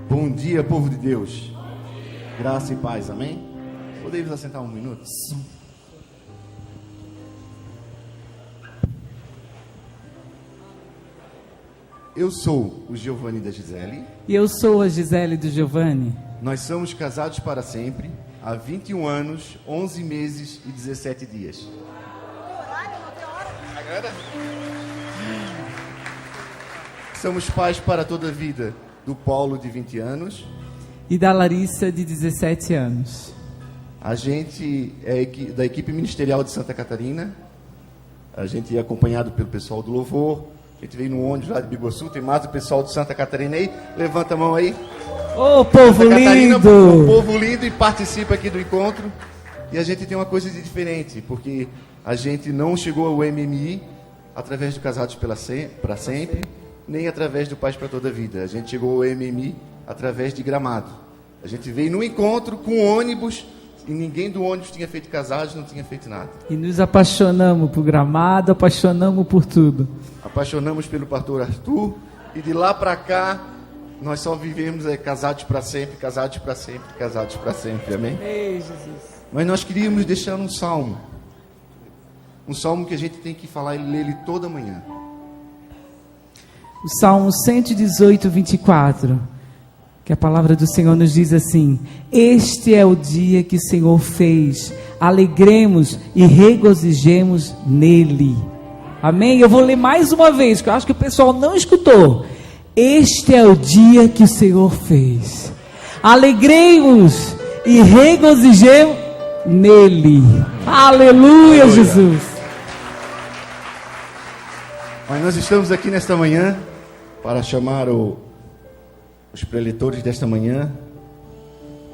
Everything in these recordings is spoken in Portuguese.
Bom dia, povo de Deus. Graça e paz, amém? Podemos assentar um minuto? Eu sou o Giovanni da Gisele. E eu sou a Gisele do Giovanni. Nós somos casados para sempre, há 21 anos, 11 meses e 17 dias. Somos pais para toda a vida do Paulo, de 20 anos. E da Larissa, de 17 anos. A gente é da equipe ministerial de Santa Catarina. A gente é acompanhado pelo pessoal do Louvor. A gente veio no ônibus lá de Biguaçu. Tem mais o pessoal de Santa Catarina aí. Levanta a mão aí. Ô, povo Santa Catarina, lindo! um povo lindo, e participa aqui do encontro. E a gente tem uma coisa de diferente, porque a gente não chegou ao MMI através do Casados para Sempre, nem através do Paz para Toda a Vida. A gente chegou ao MMI através de Gramado. A gente veio no encontro com ônibus, e ninguém do ônibus tinha feito Casados, não tinha feito nada. E nos apaixonamos por Gramado, apaixonamos por tudo. Apaixonamos pelo pastor Arthur, e de lá para cá, nós só vivemos casados para sempre, casados para sempre, casados para sempre, amém? Ei, Jesus. Mas nós queríamos deixar um salmo que a gente tem que falar e ler ele toda manhã. O Salmo 118, 24, que a palavra do Senhor nos diz assim: este é o dia que o Senhor fez, alegremos e regozijemos nele. Amém? Eu vou ler mais uma vez, que eu acho que o pessoal não escutou. Este é o dia que o Senhor fez, alegremos e regozijemos nele. Aleluia, Jesus. Mas nós estamos aqui nesta manhã para chamar os preletores desta manhã.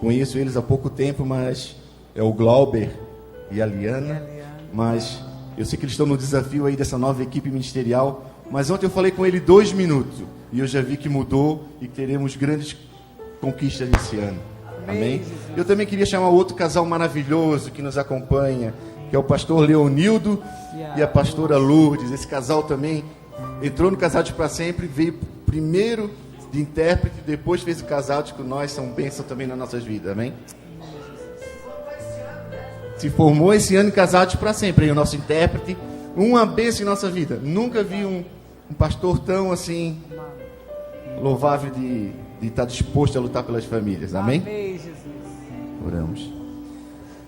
Conheço eles há pouco tempo, mas é o Glauber e a Liana. Mas eu sei que eles estão no desafio aí dessa nova equipe ministerial. Mas ontem eu falei com ele 2 minutos e eu já vi que mudou e que teremos grandes conquistas esse ano. Amém? Eu também queria chamar outro casal maravilhoso que nos acompanha, que é o pastor Leonildo e a pastora Lourdes. Esse casal também entrou no Casados para Sempre, veio primeiro de intérprete, depois fez o Casados com nós, são bênçãos também nas nossas vidas, amém? Se formou esse ano em Casados para Sempre, aí o nosso intérprete, uma bênção em nossa vida. Nunca vi um pastor tão assim, louvável de estar disposto a lutar pelas famílias, amém? Amém, Jesus. Oramos.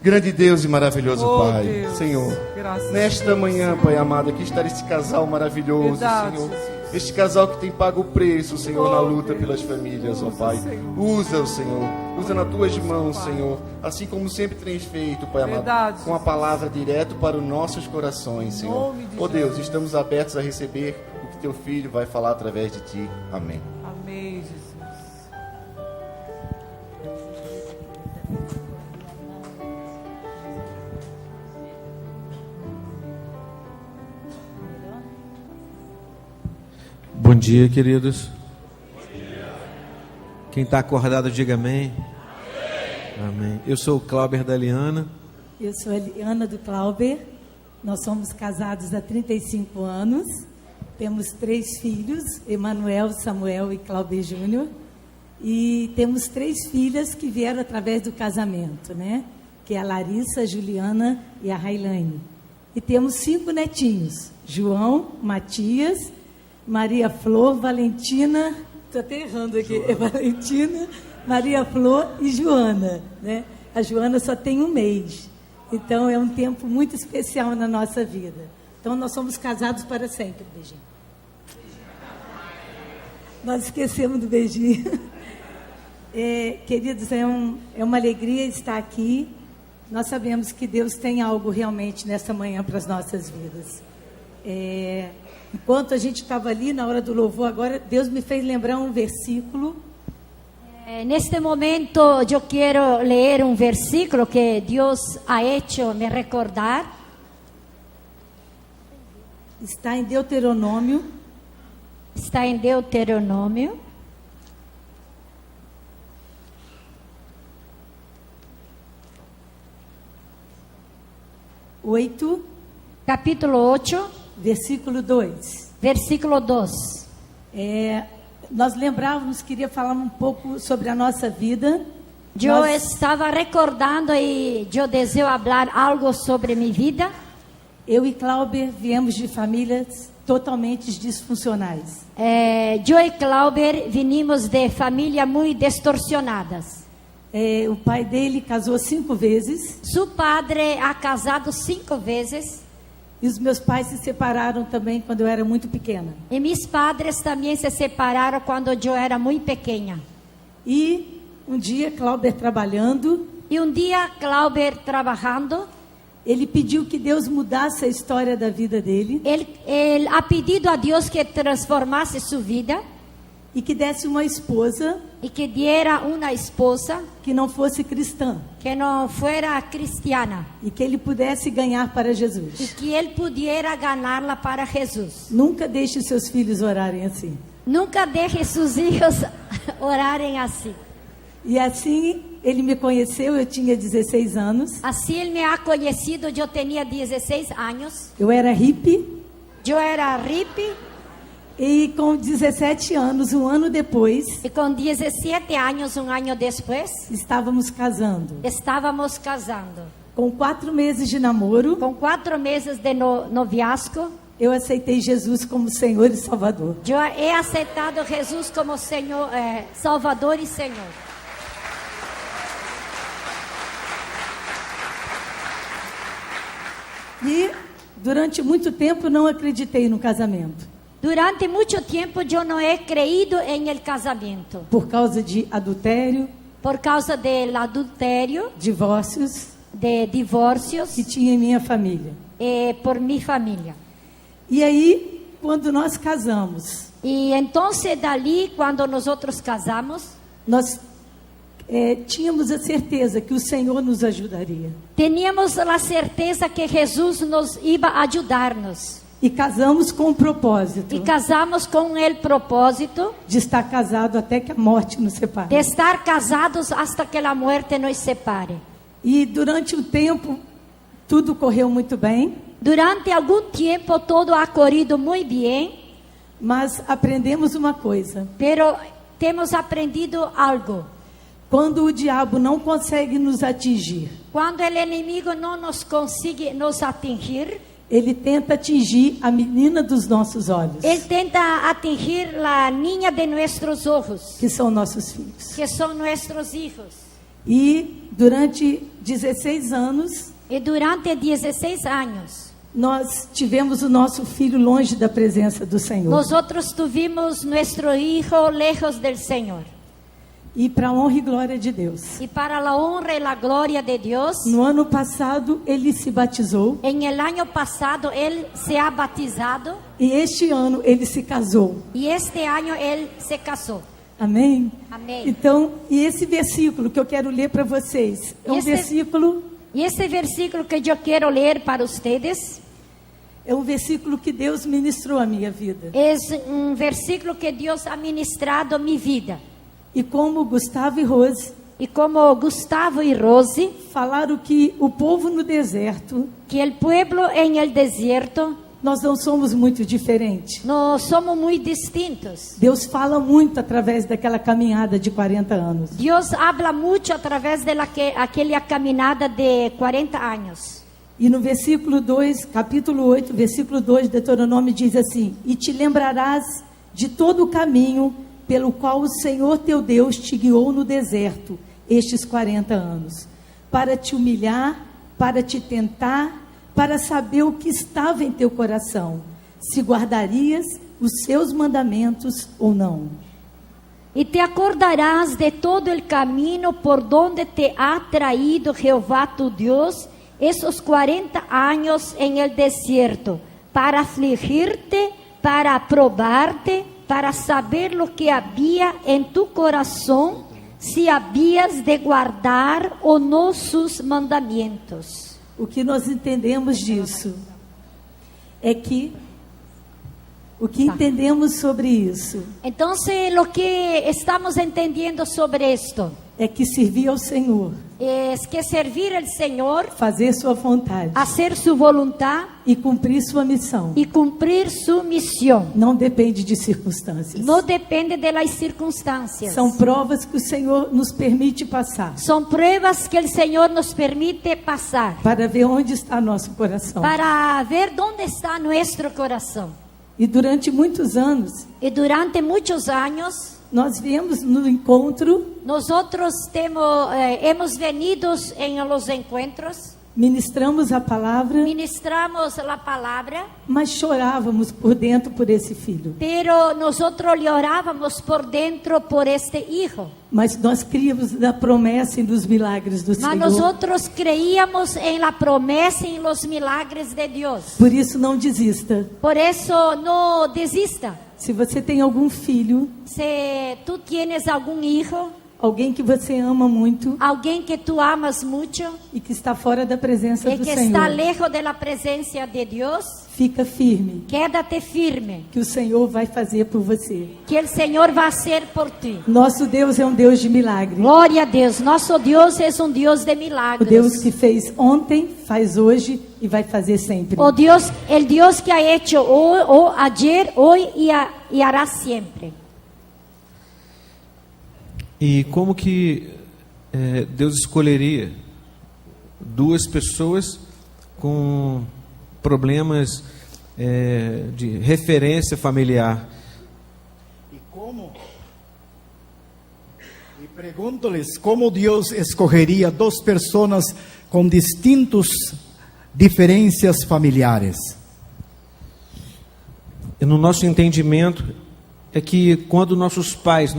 Grande Deus e maravilhoso Pai, Deus, Senhor, graças nesta manhã, Pai amado, aqui está esse casal maravilhoso, Verdade, Senhor. Jesus. Este casal que tem pago o preço, Senhor, na luta Deus. pelas famílias, ó Pai. Senhor. Usa-o, Senhor. Usa nas tuas mãos, Senhor. Assim como sempre tens feito, Pai amado. Verdade, Com a palavra direto para os nossos corações, Senhor. nome de Ó Deus, Jesus. estamos abertos a receber o que teu Filho vai falar através de ti. Amém. Amém, Jesus. Bom dia, queridos. Quem está acordado, diga amém. Amém. Eu sou o Glauber da Liana. Eu sou a Liana do Glauber. Nós somos casados há 35 anos. Temos 3 filhos, Emanuel, Samuel e Glauber Júnior. E temos 3 filhas que vieram através do casamento, né? Que é a Larissa, a Juliana e a Railane. E temos 5 netinhos: João, Matias, Maria Flor, Valentina, estou até errando aqui, é Valentina, Maria Flor e Joana, né? A Joana só tem 1 mês, então é um tempo muito especial na nossa vida. Então nós somos casados para sempre, beijinho. Nós esquecemos do beijinho. Queridos, é uma alegria estar aqui. Nós sabemos que Deus tem algo realmente nessa manhã para as nossas vidas. Enquanto a gente estava ali na hora do louvor, agora Deus me fez lembrar um versículo. Neste momento eu quero ler um versículo que Deus ha hecho me recordar. Está em Deuteronômio. Está em Deuteronômio. Capítulo 8. Versículo 2. Versículo 2. nós lembrávamos, queria falar um pouco sobre a nossa vida. Yo Nós- estaba recordando y yo deseo hablar algo sobre mi vida. Eu e Clauber viemos de famílias totalmente disfuncionais. Yo y Clauber vinimos de familias muy distorsionadas. O pai dele casou 5 vezes Su padre ha casado 5 veces e os meus pais se separaram também quando eu era muito pequena. y mis padres también se separaron cuando yo era muy pequeña. E um dia, Clauber trabalhando, Y un día Clauber trabajando, ele pediu que Deus mudasse a história da vida dele él ha pedido a Dios que transformase su vida e que desse uma esposa y que diera una esposa que não fosse cristã que no fuera cristiana e que ele pudesse ganhar para y Jesus. que él pudiera ganarla para Jesús. Nunca deixe seus filhos orarem assim. Nunca deje sus hijos orarem así. E assim ele me conheceu, eu tinha 16 anos, Así él me ha conocido, yo tenía 16 años, eu era hippie yo era hippie e com 17 anos, um ano depois, y con 17 años, un año después, estávamos casando. estábamos casando. Com 4 meses de namoro, Con 4 meses de noviazgo, eu aceitei Jesus como Senhor e Salvador. yo he aceptado Jesús como Señor, Salvador y Señor. E durante muito tempo não acreditei no casamento, Durante mucho tiempo yo no he creído en el casamiento por causa de adultério, por causa del adulterio, divórcios de divorcios, que tinha em minha família. por mi familia. E aí, quando nós casamos, Y entonces dali, cuando nosotros casamos, nós tínhamos a certeza que o Senhor nos ajudaria. teníamos la certeza que Jesús nos iba a ayudarnos. E casamos com o propósito Y casamos con el propósito de estar casado até que a morte nos separe. de estar casados hasta que la muerte nos separe. E durante um tempo, tudo correu muito bem, Durante algún tiempo todo ha corrido muy bien, mas aprendemos uma coisa: pero hemos aprendido algo. quando o diabo não consegue nos atingir, Cuando el enemigo no nos consigue nos atingir, ele tenta atingir a menina dos nossos olhos, él tenta atingir la niña de nuestros ojos, que são nossos filhos. que son nuestros hijos. E durante 16 anos, Y durante 16 años, nós tivemos o nosso filho longe da presença do Senhor. nosotros tuvimos nuestro hijo lejos del Señor. E para a honra e glória de Deus, Y para la honra y la gloria de Dios, no ano passado ele se batizou en el año pasado él se ha bautizado e este ano ele se casou. y este año él se casó. Amém? Amém. Então, e esse versículo que eu quero ler para vocês, é um Esse- versículo, Y este versículo que yo quiero leer para ustedes que Deus ministrou à minha vida. es un versículo que Dios ha ministrado mi vida. E como Gustavo e Rose Y como Gustavo y Rosy, falaram que o povo no deserto, que el pueblo en el desierto nós não somos muito diferentes. no somos muy distintos. Deus fala muito através daquela caminhada de 40 anos. Dios habla mucho a través de aquella caminada de 40 años. E no versículo 2, capítulo 8, versículo 2 de Deuteronômio diz assim: E te lembrarás de todo o caminho pelo qual o Senhor teu Deus te guiou no deserto estes 40 anos, para te humilhar, para te tentar, para saber o que estava em teu coração, se guardarias os seus mandamentos ou não. Y te acordarás de todo el camino por donde te ha traído Jehová tu Dios esos 40 años en el desierto, para afligirte, para probarte, para saber lo que había en tu corazón, si habías de guardar o no sus mandamientos. O que nós entendemos disso é que o que entendemos sobre isso Entonces lo que estamos entendiendo sobre esto é que servir ao Senhor es que servir al Señor, fazer sua vontade hacer su voluntad e cumprir sua missão y cumplir su misión. não depende de circunstâncias. No depende de las circunstancias. São provas que o Senhor nos permite passar Son pruebas que el Señor nos permite pasar para ver onde está nosso coração. para ver dónde está nuestro corazón. E durante muitos anos, Y durante muchos años nós viemos no encontro, nosotros hemos venido en los encuentros, ministramos a palavra, ministramos la palabra, mas chorávamos por dentro por esse filho. pero nosotros llorábamos por dentro por este hijo. Mas nós críamos na promessa e nos milagres do Mas Senhor. nosotros creíamos en la promesa y en los milagres de Dios. Por isso, não desista. Por eso no desista. Se você tem algum filho, Si tú tienes algún hijo, alguém que você ama muito alguien que tú amas mucho e que está fora da presença y do que Senhor, está lejos de la presencia de Dios, fica firme, quédate firme, que o Senhor vai fazer por você. que el Señor va a hacer por ti. Nosso Deus é um Deus de milagre. Gloria a Dios. Nuestro Dios es un Dios de O milagros. Deus que fez ontem, faz hoje e vai fazer sempre. Oh Dios, el Dios que ha hecho ayer, hoy y hará siempre. E como que Deus escolheria duas pessoas com problemas de referência familiar? Y pregúntoles cómo Dios escogería dos personas con distintas diferencias familiares. E no nosso entendimento é que quando nossos pais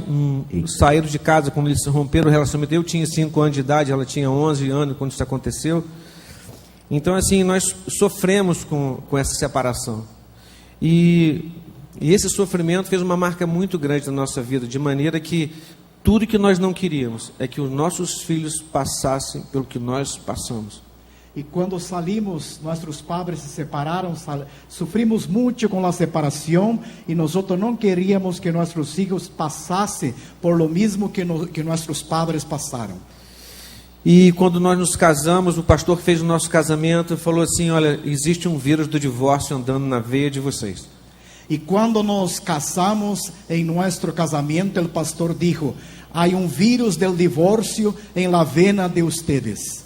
saíram de casa, quando eles romperam o relacionamento, eu tinha 5 anos de idade, ela tinha 11 anos quando isso aconteceu. Então assim, nós sofremos com essa separação. E esse sofrimento fez uma marca muito grande na nossa vida, de maneira que tudo que nós não queríamos é que os nossos filhos passassem pelo que nós passamos. Y cuando salimos, nuestros padres se separaron, sufrimos mucho con la separación y nosotros no queríamos que nuestros hijos pasasen por lo mismo que nuestros padres pasaron. E quando nós nos casamos, o pastor que fez o nosso casamento falou assim: olha, existe um vírus do divórcio andando na veia de vocês. Y cuando nos casamos en nuestro casamiento, el pastor dijo: hay un virus del divorcio en la vena de ustedes.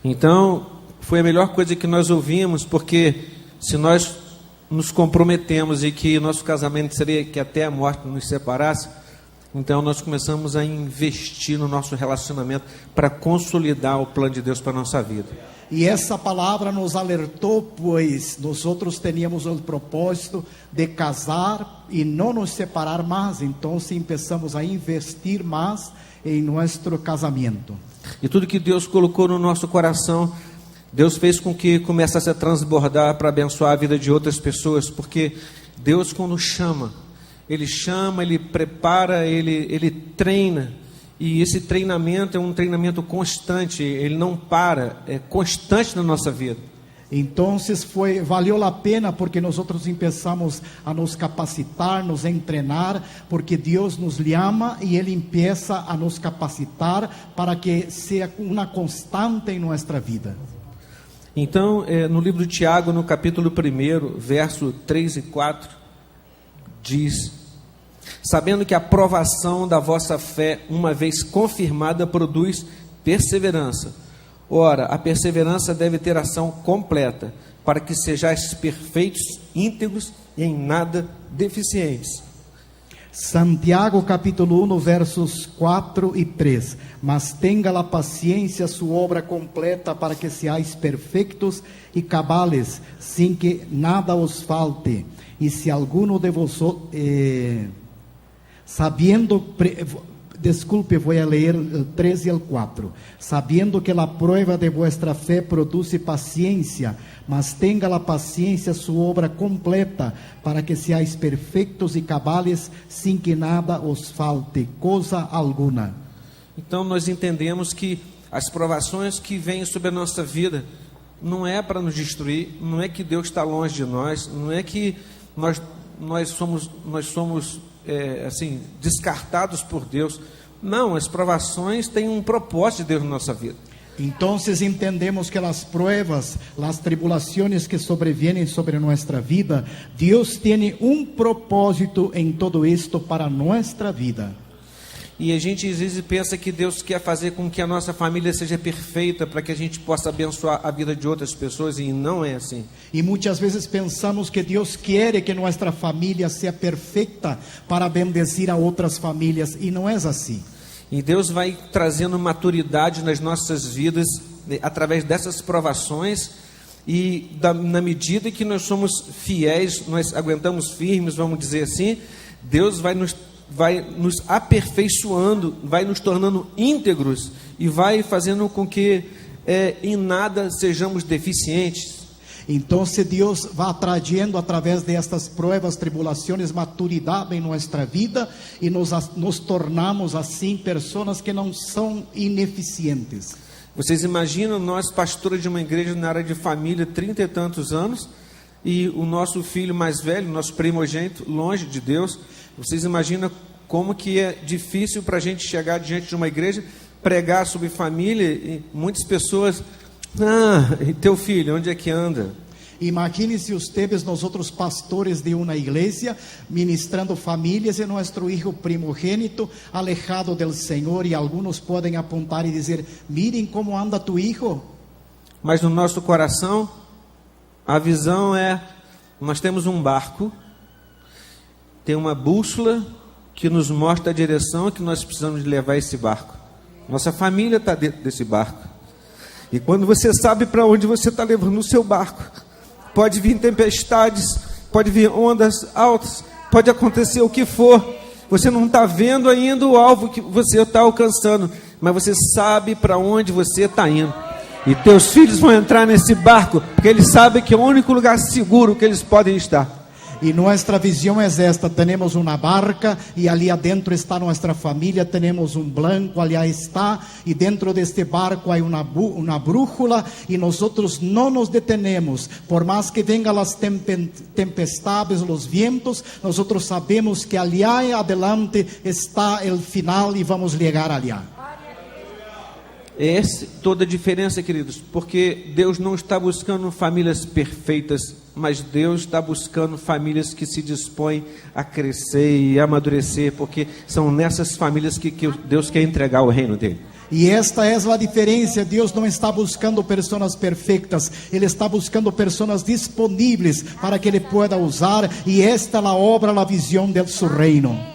Então, foi a melhor coisa que nós ouvimos, porque se nós nos comprometemos e que nosso casamento seria que até a morte nos separasse, então nós começamos a investir no nosso relacionamento para consolidar o plano de Deus para a nossa vida. Y esa palabra nos alertó, pues nosotros teníamos el propósito de casar y no nos separar más. Entonces empezamos a investir más en nuestro casamiento. E tudo que Deus colocou no nosso coração, Deus fez com que começasse a transbordar para abençoar a vida de outras pessoas, porque Deus, quando chama, Ele prepara, Ele treina, e esse treinamento é um treinamento constante, ele não para, é constante na nossa vida. Entonces valió la pena porque nosotros empezamos a nos capacitar, nos entrenar, porque Dios nos llama y Él empieza a nos capacitar para que sea una constante en nuestra vida. Então, no livro de Tiago, no capítulo 1, verso 3 e 4, diz: sabendo que a provação da vossa fé, uma vez confirmada, produz perseverança. Ora, a perseverança deve ter ação completa, para que sejais perfeitos, íntegros e em nada deficientes. Santiago capítulo 1, versos 4 y 3. Mas tenga la paciencia su obra completa, para que seáis perfectos y cabales, sin que nada os falte. Y si alguno de vosotros, voy a leer el 3 y el 4. Sabiendo que la prueba de vuestra fe produce paciencia, mas tenga la paciencia su obra completa, para que seáis perfectos y cabales, sin que nada os falte, cosa alguna. Então nós entendemos que as provações que vêm sobre a nossa vida não é para nos destruir, não é que Deus está longe de nós, não é que nós somos assim, descartados por Deus. Não, as provações têm um propósito de Deus na nossa vida. Entonces entendemos que las pruebas, las tribulaciones que sobrevienen sobre nuestra vida, Dios tiene un propósito en todo esto para nuestra vida. E a gente às vezes pensa que Deus quer fazer com que a nossa família seja perfeita para que a gente possa abençoar a vida de outras pessoas, e não é assim. Y muchas veces pensamos que Dios quiere que nuestra familia sea perfecta para bendecir a otras familias, y no es así. E Deus vai trazendo maturidade nas nossas vidas através dessas provações, e na medida que nós somos fiéis, nós aguentamos firmes, vamos dizer assim, Deus vai nos aperfeiçoando, vai nos tornando íntegros e vai fazendo com que em nada sejamos deficientes. Entonces Dios va trayendo a través de estas pruebas, tribulaciones, maturidad en nuestra vida, y nos tornamos assim personas que não são ineficientes. Vocês imaginam nós, pastores de uma igreja na área de família, 30 e tantos anos, e o nosso filho mais velho, nosso primogênito, longe de Deus. Vocês imaginam como que é difícil para a gente chegar diante de uma igreja, pregar sobre família, e muitas pessoas... e teu filho, onde é que anda? Imagine-se ustedes, nosotros pastores de una iglesia, ministrando familias, y nuestro hijo primogénito alejado del Señor, y algunos pueden apuntar y decir, miren cómo anda tu hijo. Mas no nosso coração, a visão nós temos um barco, tem uma bússola que nos mostra a direção que nós precisamos levar esse barco. Nossa família está dentro desse barco. E quando você sabe para onde você está levando o seu barco, pode vir tempestades, pode vir ondas altas, pode acontecer o que for. Você não está vendo ainda o alvo que você está alcançando, mas você sabe para onde você está indo. E teus filhos vão entrar nesse barco, porque eles sabem que é o único lugar seguro que eles podem estar. Y nuestra visión es esta: tenemos una barca y allí adentro está nuestra familia, tenemos un blanco, allá está, y dentro de este barco hay una brújula, y nosotros no nos detenemos, por más que vengan las tempestades, los vientos, nosotros sabemos que allá adelante está el final y vamos a llegar allá. Essa toda a diferença, queridos, porque Deus não está buscando famílias perfeitas, mas Deus está buscando famílias que se dispõem a crescer e amadurecer, porque são nessas famílias que Deus quer entregar o reino dele. Y esta es la diferencia. Dios no está buscando personas perfectas, Él está buscando personas disponibles para que Él pueda usar, y esta es la obra, la visión de su reino.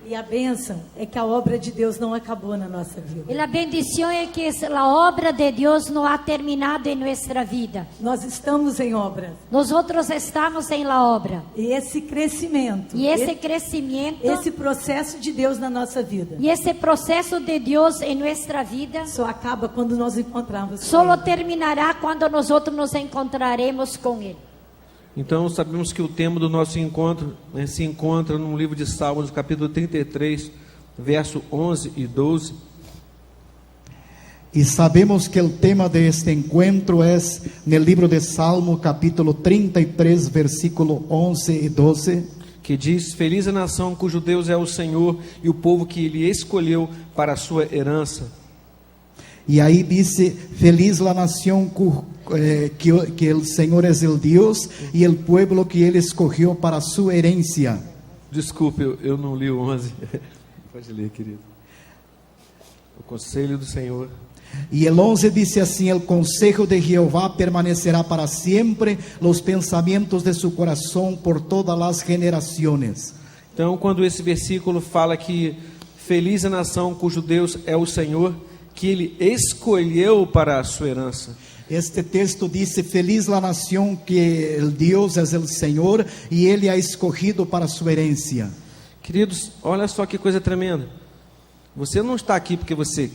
E a bênção é que a obra de Deus não acabou na nossa vida. Y la bendición es que la obra de Dios no ha terminado en nuestra vida. Nós estamos em obra. Nosotros estamos en la obra. E esse crescimento, Y ese crecimiento, esse processo de Deus na nossa vida, y ese proceso de Dios en nuestra vida, só acaba quando nós encontrarmos com solo Ele. terminará cuando nosotros nos encontraremos con Él. Então sabemos que o tema do nosso encontro se encontra no livro de Salmos, capítulo 33, verso 11 e 12. Y sabemos que el tema de este encuentro es en el libro de Salmo, capítulo 33, versículo 11 y 12. Que diz: feliz a nação cujo Deus é o Senhor, e o povo que Ele escolheu para a sua herança. Y ahí dice, feliz la nación que el Señor es el Dios, y el pueblo que Él escogió para su herencia. Desculpe, eu não li o 11. Pode ler, querido. O conselho do Senhor. Y el 11 dice así: el consejo de Jehová permanecerá para siempre, los pensamientos de su corazón por todas las generaciones. Então, quando esse versículo fala que feliz a nação cujo Deus é o Senhor, que Ele escolheu para a sua herança. Este texto dice: feliz la nación que el Dios es el Señor y Él ha escogido para su herencia. Queridos, olha só que coisa tremenda. Você não está aqui porque você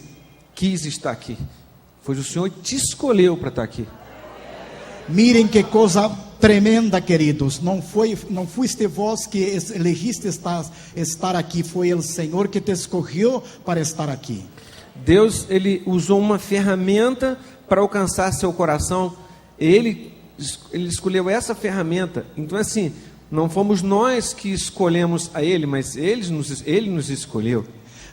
quis estar aqui. Foi o Senhor que te escolheu para estar aqui. Miren que cosa tremenda, queridos. Não fuiste vos que elegiste estar aqui, foi o Senhor que te escolheu para estar aqui. Deus, Ele usou uma ferramenta para alcançar seu coração. Ele escolheu essa ferramenta. Então, assim, Não fomos nós que escolhemos a Ele, mas Ele nos escolheu.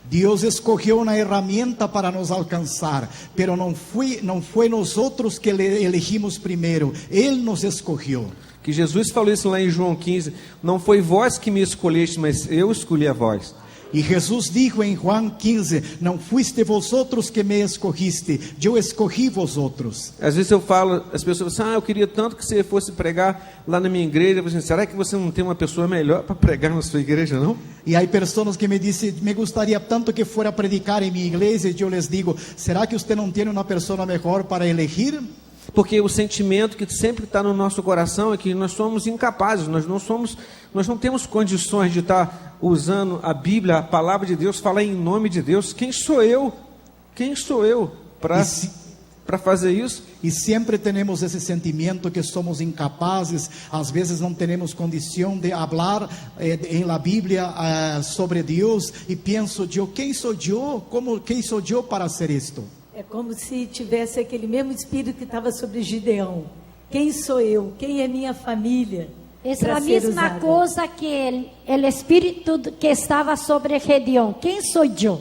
Deus escogió una herramienta para nos alcanzar, pero no fue nosotros que le elegimos primero, Él nos escogió. Que Jesus falou isso lá em João 15, não foi vós que me escolheste, mas eu escolhi a vós. Y Jesús dijo en Juan 15, no fuiste vosotros que me escogiste, yo escogí vosotros. Às vezes eu falo, as pessoas falam assim, eu queria tanto que você fosse pregar lá na minha igreja. Eu falo assim, será que você não tem uma pessoa melhor para pregar na sua igreja, não? Y hay personas que me dicen, me gustaría tanto que fuera a predicar en mi iglesia. Yo les digo, ¿será que usted no tiene una persona mejor para elegir? Porque o sentimento que sempre está no nosso coração é que nós somos incapazes, nós não temos condições de estar usando a Bíblia, a palavra de Deus, falar em nome de Deus. Quem sou eu para fazer isso? Y siempre tenemos ese sentimiento que somos incapazes, às vezes no tenemos condición de hablar en la Biblia sobre Dios, y pienso yo, ¿quién soy yo? ¿Quién soy yo para hacer esto? É como se tivesse aquele mesmo espírito que estava sobre Gideão. Quem sou eu? Quem é minha família? Es la misma cosa que el espíritu que estaba sobre Gedeón. ¿Quién soy yo?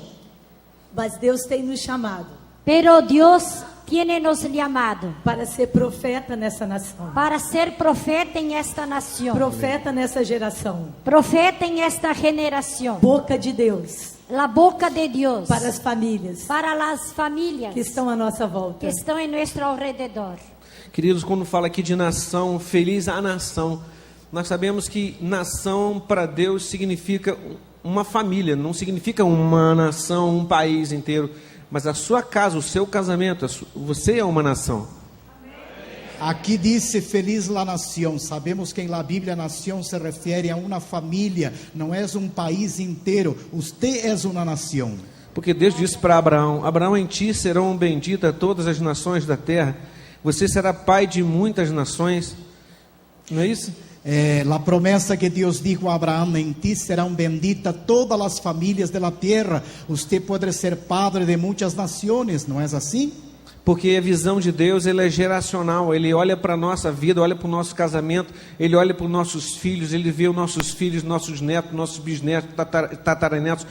Mas Deus tem nos chamado Pero Dios tiene nos llamado para ser profeta nessa nação. para ser profeta en esta nación. Profeta nessa geração. Profeta en esta generación. Boca de Deus La boca de Dios para as famílias para las familias que estão à nossa volta. que están en nuestro alrededor. Queridos, quando fala aqui de nação, feliz a nação, nós sabemos que nação para Deus significa uma família, não significa uma nação, um país inteiro, mas a sua casa, o seu casamento, você é uma nação. Aqui dice feliz la nación. Sabemos que en la Biblia nación se refiere a una familia, no es un país inteiro. Usted es una nación. Porque Deus disse para Abraão, Abraão, em ti serão benditas todas as nações da terra, você será pai de muitas nações, não é isso? La promesa que Dios dijo a Abraham, en ti serán benditas todas las familias de la tierra. Usted puede ser padre de muchas naciones, ¿no es así? Porque a visão de Deus, ele é geracional, ele olha para a nossa vida, olha para o nosso casamento, ele olha para os nossos filhos, ele vê os nossos filhos, nossos netos, nossos bisnetos, tataranetos.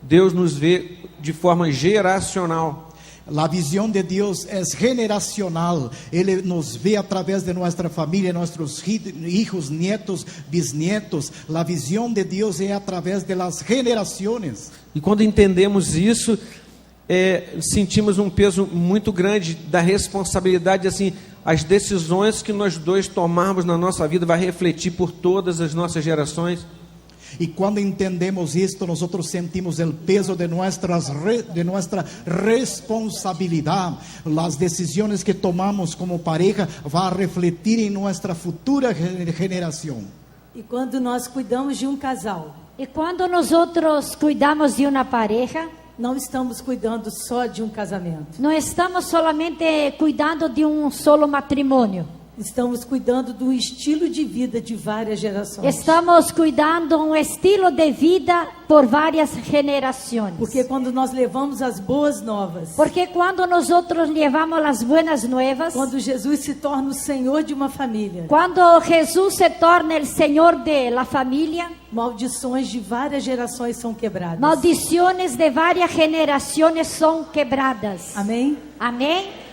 Deus nos vê de forma geracional. La visión de Dios es generacional. Él nos ve a través de nuestra familia, nuestros hijos, nietos, bisnietos. La visión de Dios es a través de las generaciones. E quando entendemos isso, sentimos um peso muito grande da responsabilidade, assim, as decisões que nós dois tomarmos na nossa vida vai refletir por todas as nossas gerações. Y cuando entendemos esto, nosotros sentimos el peso de nuestra responsabilidad. Las decisiones que tomamos como pareja va a refletir en nuestra futura generación. E quando nós cuidamos de um casal, Y cuando nosotros cuidamos de una pareja, não estamos cuidando só de um casamento. no estamos solamente cuidando de un solo matrimonio. Estamos cuidando do estilo de vida de várias gerações. Estamos cuidando un estilo de vida por varias generaciones. Porque quando nós levamos as boas novas, Porque cuando nosotros llevamos las buenas nuevas, quando Jesus se torna o Senhor de uma família, cuando Jesús se torna el Señor de la familia, maldições de várias gerações são quebradas. maldiciones de varias generaciones son quebradas. Amém? Amén.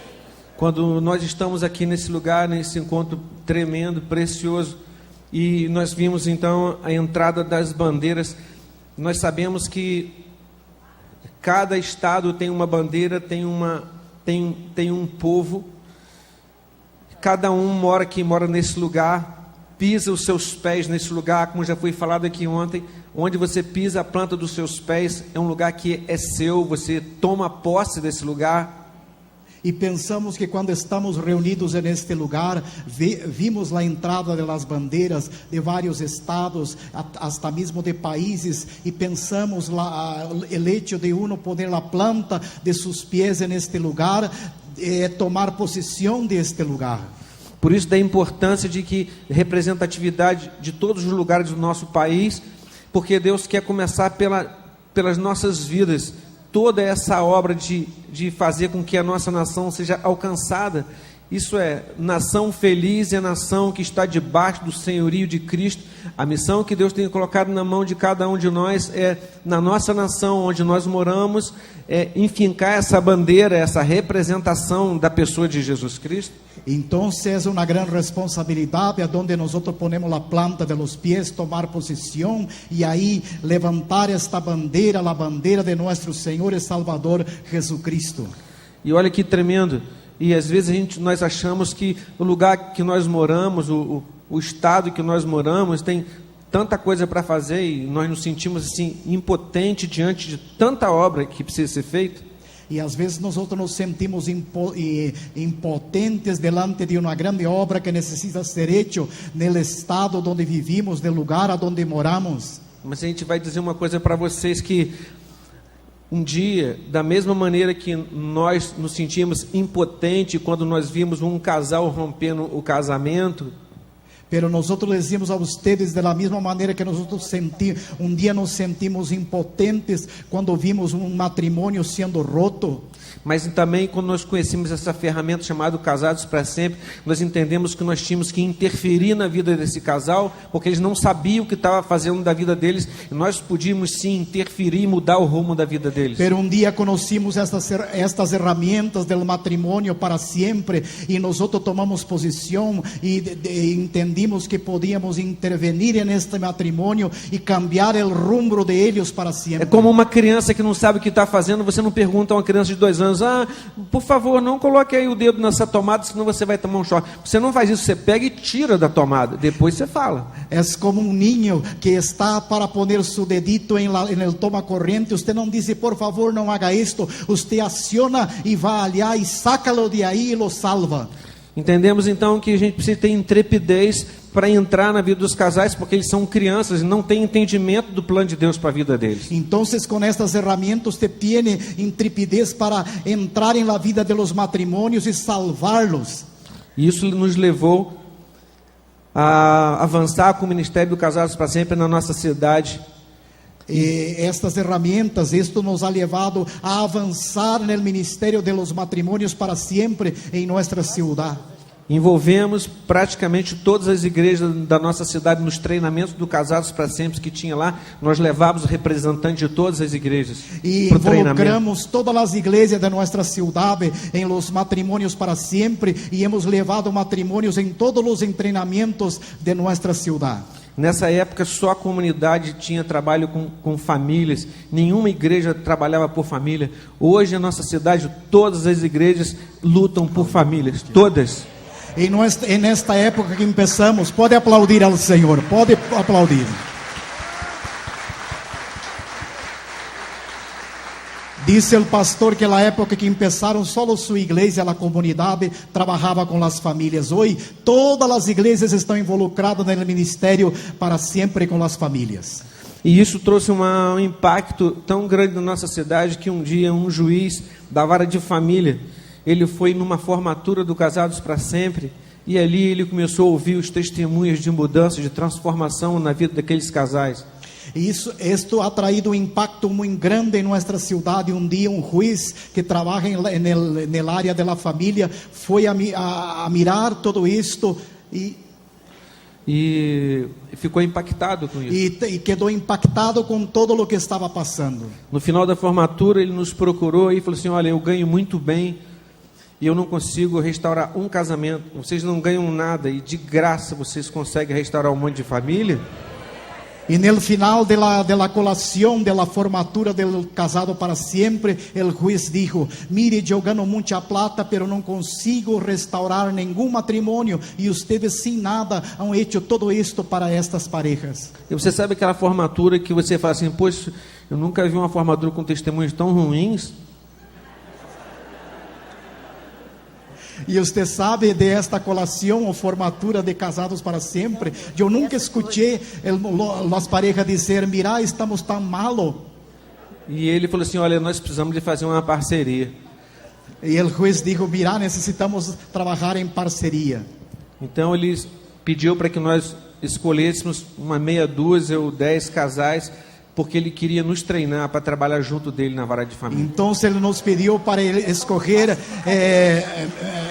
Quando nós estamos aqui nesse lugar, nesse encontro tremendo, precioso, e nós vimos então a entrada das bandeiras, nós sabemos que cada estado tem uma bandeira, tem um povo, cada um mora nesse lugar, pisa os seus pés nesse lugar, como já foi falado aqui ontem, onde você pisa a planta dos seus pés, é um lugar que é seu, você toma posse desse lugar. Y pensamos que cuando estamos reunidos en este lugar, vimos la entrada de las banderas de varios estados, hasta mismo de países, y pensamos el hecho de uno poner la planta de sus pies en este lugar, tomar posesión de este lugar. Por isso da importância de que representatividade de todos os lugares do nosso país, porque Deus quer começar pelas nossas vidas, toda essa obra de fazer com que a nossa nação seja alcançada Isso é, nação feliz é a nação que está debaixo do senhorio de Cristo. A missão que Deus tem colocado na mão de cada um de nós é, na nossa nação, onde nós moramos, é enfincar essa bandeira, essa representação da pessoa de Jesus Cristo. Entonces es una gran responsabilidad a donde nosotros ponemos la planta de los pies, tomar posición y ahí levantar esta bandera, la bandera de nuestro Señor y Salvador Jesucristo. E olha que tremendo. E às vezes nós achamos que o lugar que nós moramos, o estado que nós moramos, tem tanta coisa para fazer e nós nos sentimos assim impotentes diante de tanta obra que precisa ser feita. E às vezes nós nos sentimos impotentes delante de uma grande obra que necessita ser hecho no estado onde vivimos, no lugar onde moramos. Mas a gente vai dizer uma coisa para vocês, que um dia, da mesma maneira que nós nos sentimos impotentes quando nós vimos um casal rompendo o casamento, pero nosotros decimos a ustedes de la misma manera que nosotros un día nos sentimos impotentes cuando vimos un matrimonio siendo roto. mas também quando nós conhecemos essa ferramenta chamada Casados para Sempre, nós entendemos que nós tínhamos que interferir na vida desse casal, porque eles não sabiam o que estava fazendo da vida deles, e nós podíamos sim interferir e mudar o rumo da vida deles. Pero un día conocimos estas herramientas del matrimonio para siempre, y nosotros tomamos posición y entendimos que podíamos intervenir en este matrimonio y cambiar el rumbo de ellos para siempre. É como uma criança que não sabe o que está fazendo. Você não pergunta a uma criança de 2 anos: por favor, não coloque aí o dedo nessa tomada, senão você vai tomar um choque. Você não faz isso, você pega e tira da tomada, depois você fala. É como um niño que está para poner su dedito en el toma corriente. Usted não diz, por favor, não haga esto. Usted aciona e vai allá e sácalo de aí e lo salva. Entendemos então que a gente precisa ter intrepidez para entrar na vida dos casais, porque eles são crianças e não têm entendimento do plano de Deus para a vida deles. Então, com estas ferramentas, você tem intrepidez para entrar na vida dos matrimônios e salvá-los. E isso nos levou a avançar com o Ministério do Casados para Sempre na nossa cidade. E estas ferramentas, isto nos ha levado a avançar no Ministério de los Matrimônios para sempre em nossa cidade. Envolvemos praticamente todas as igrejas da nossa cidade nos treinamentos do Casados para Sempre que tinha lá. Nós levávamos representantes de todas as igrejas e involucramos todas as igrejas de nossa cidade em los matrimônios para sempre, e hemos levado matrimônios em todos os treinamentos de nossa cidade. Nessa época só a comunidade tinha trabalho com famílias, nenhuma igreja trabalhava por família. Hoje na nossa cidade todas as igrejas lutam por famílias, todas. E nesta época que começamos, pode aplaudir ao Senhor, pode aplaudir. Disse o pastor que na época que começaram, só sua igreja, a comunidade, trabalhava com as famílias. Hoje, todas as igrejas estão involucradas no ministério para sempre com as famílias. E isso trouxe um impacto tão grande na nossa cidade que um dia um juiz da vara de família, ele foi numa formatura do Casados para Sempre, e ali ele começou a ouvir os testemunhos de mudança, de transformação na vida daqueles casais. Isto ha traído um impacto muito grande em nossa cidade. Um dia um juiz que trabalha na área da família foi a mirar tudo isto e ficou impactado com isso. E quedou impactado com todo o que estava passando. No final da formatura ele nos procurou e falou assim: olha, eu ganho muito bem e eu não consigo restaurar um casamento. Vocês não ganham nada e de graça vocês conseguem restaurar um monte de família? E no final da colação, da formatura do Casado para Sempre, o juiz disse: mire, eu ganho muita plata, pero não consigo restaurar nenhum matrimônio, e vocês sem nada han hecho todo isto para estas parejas. E você sabe aquela formatura que você fala assim: poxa, eu nunca vi uma formatura com testemunhos tão ruins. E você sabe desta colação ou formatura de Casados para Sempre, eu nunca escutei as parejas dizer: mira, estamos tão malo. E ele falou assim: olha, nós precisamos de fazer uma parceria. E o juiz disse: mira, necessitamos trabalhar em parceria. Então ele pediu para que nós escolhêssemos uma meia dúzia ou 10 casais porque ele queria nos treinar para trabalhar junto dele na vara de família. Então ele nos pediu para escolher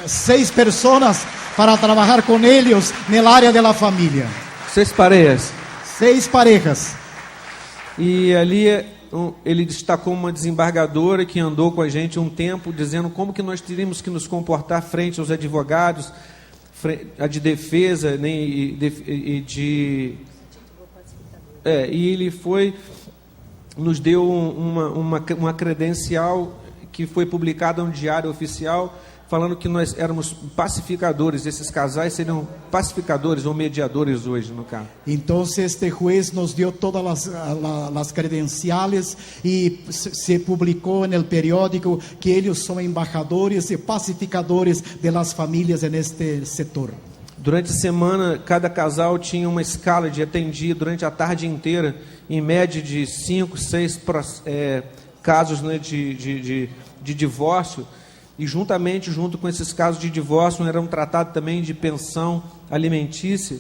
6 pessoas para trabalhar com eles na área da família. 6 parejas. 6 parejas. E ali ele destacou uma desembargadora que andou com a gente um tempo, dizendo como que nós teríamos que nos comportar frente aos advogados, a de defesa, né, e ele nos deu uma credencial que foi publicada no Diário Oficial, falando que nós éramos pacificadores. Esses casais seriam pacificadores ou mediadores hoje, no caso. Então este juez nos deu todas as credenciais e se publicou no periódico que eles são embaixadores e pacificadores das famílias neste setor. Durante a semana, cada casal tinha uma escala de atendia durante a tarde inteira, em média de 5, 6 casos, né, de divórcio. E junto com esses casos de divórcio, eram tratados também de pensão alimentícia.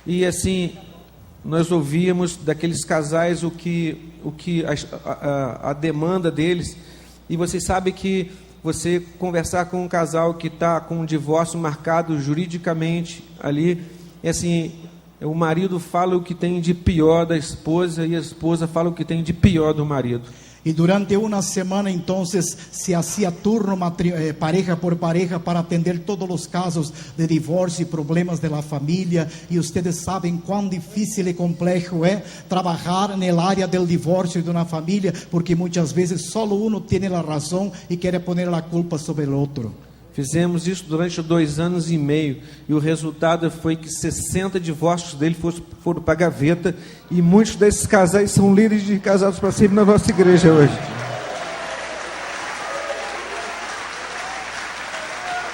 E assim, nós ouvíamos daqueles casais a demanda deles. E vocês sabem que você conversar com um casal que está com um divórcio marcado juridicamente ali, é assim, o marido fala o que tem de pior da esposa e a esposa fala o que tem de pior do marido. E durante uma semana, então, se hacía turno pareja por pareja para atender todos os casos de divórcio e problemas da família. E vocês sabem quão difícil e complexo é trabalhar na área do divórcio de uma família, porque muitas vezes só um tem a razão e quer pôr a culpa sobre o outro. Fizemos isso durante 2 anos e meio e o resultado foi que 60 divórcios dele foram para a gaveta e muitos desses casais são líderes de casados para sempre na nossa igreja hoje.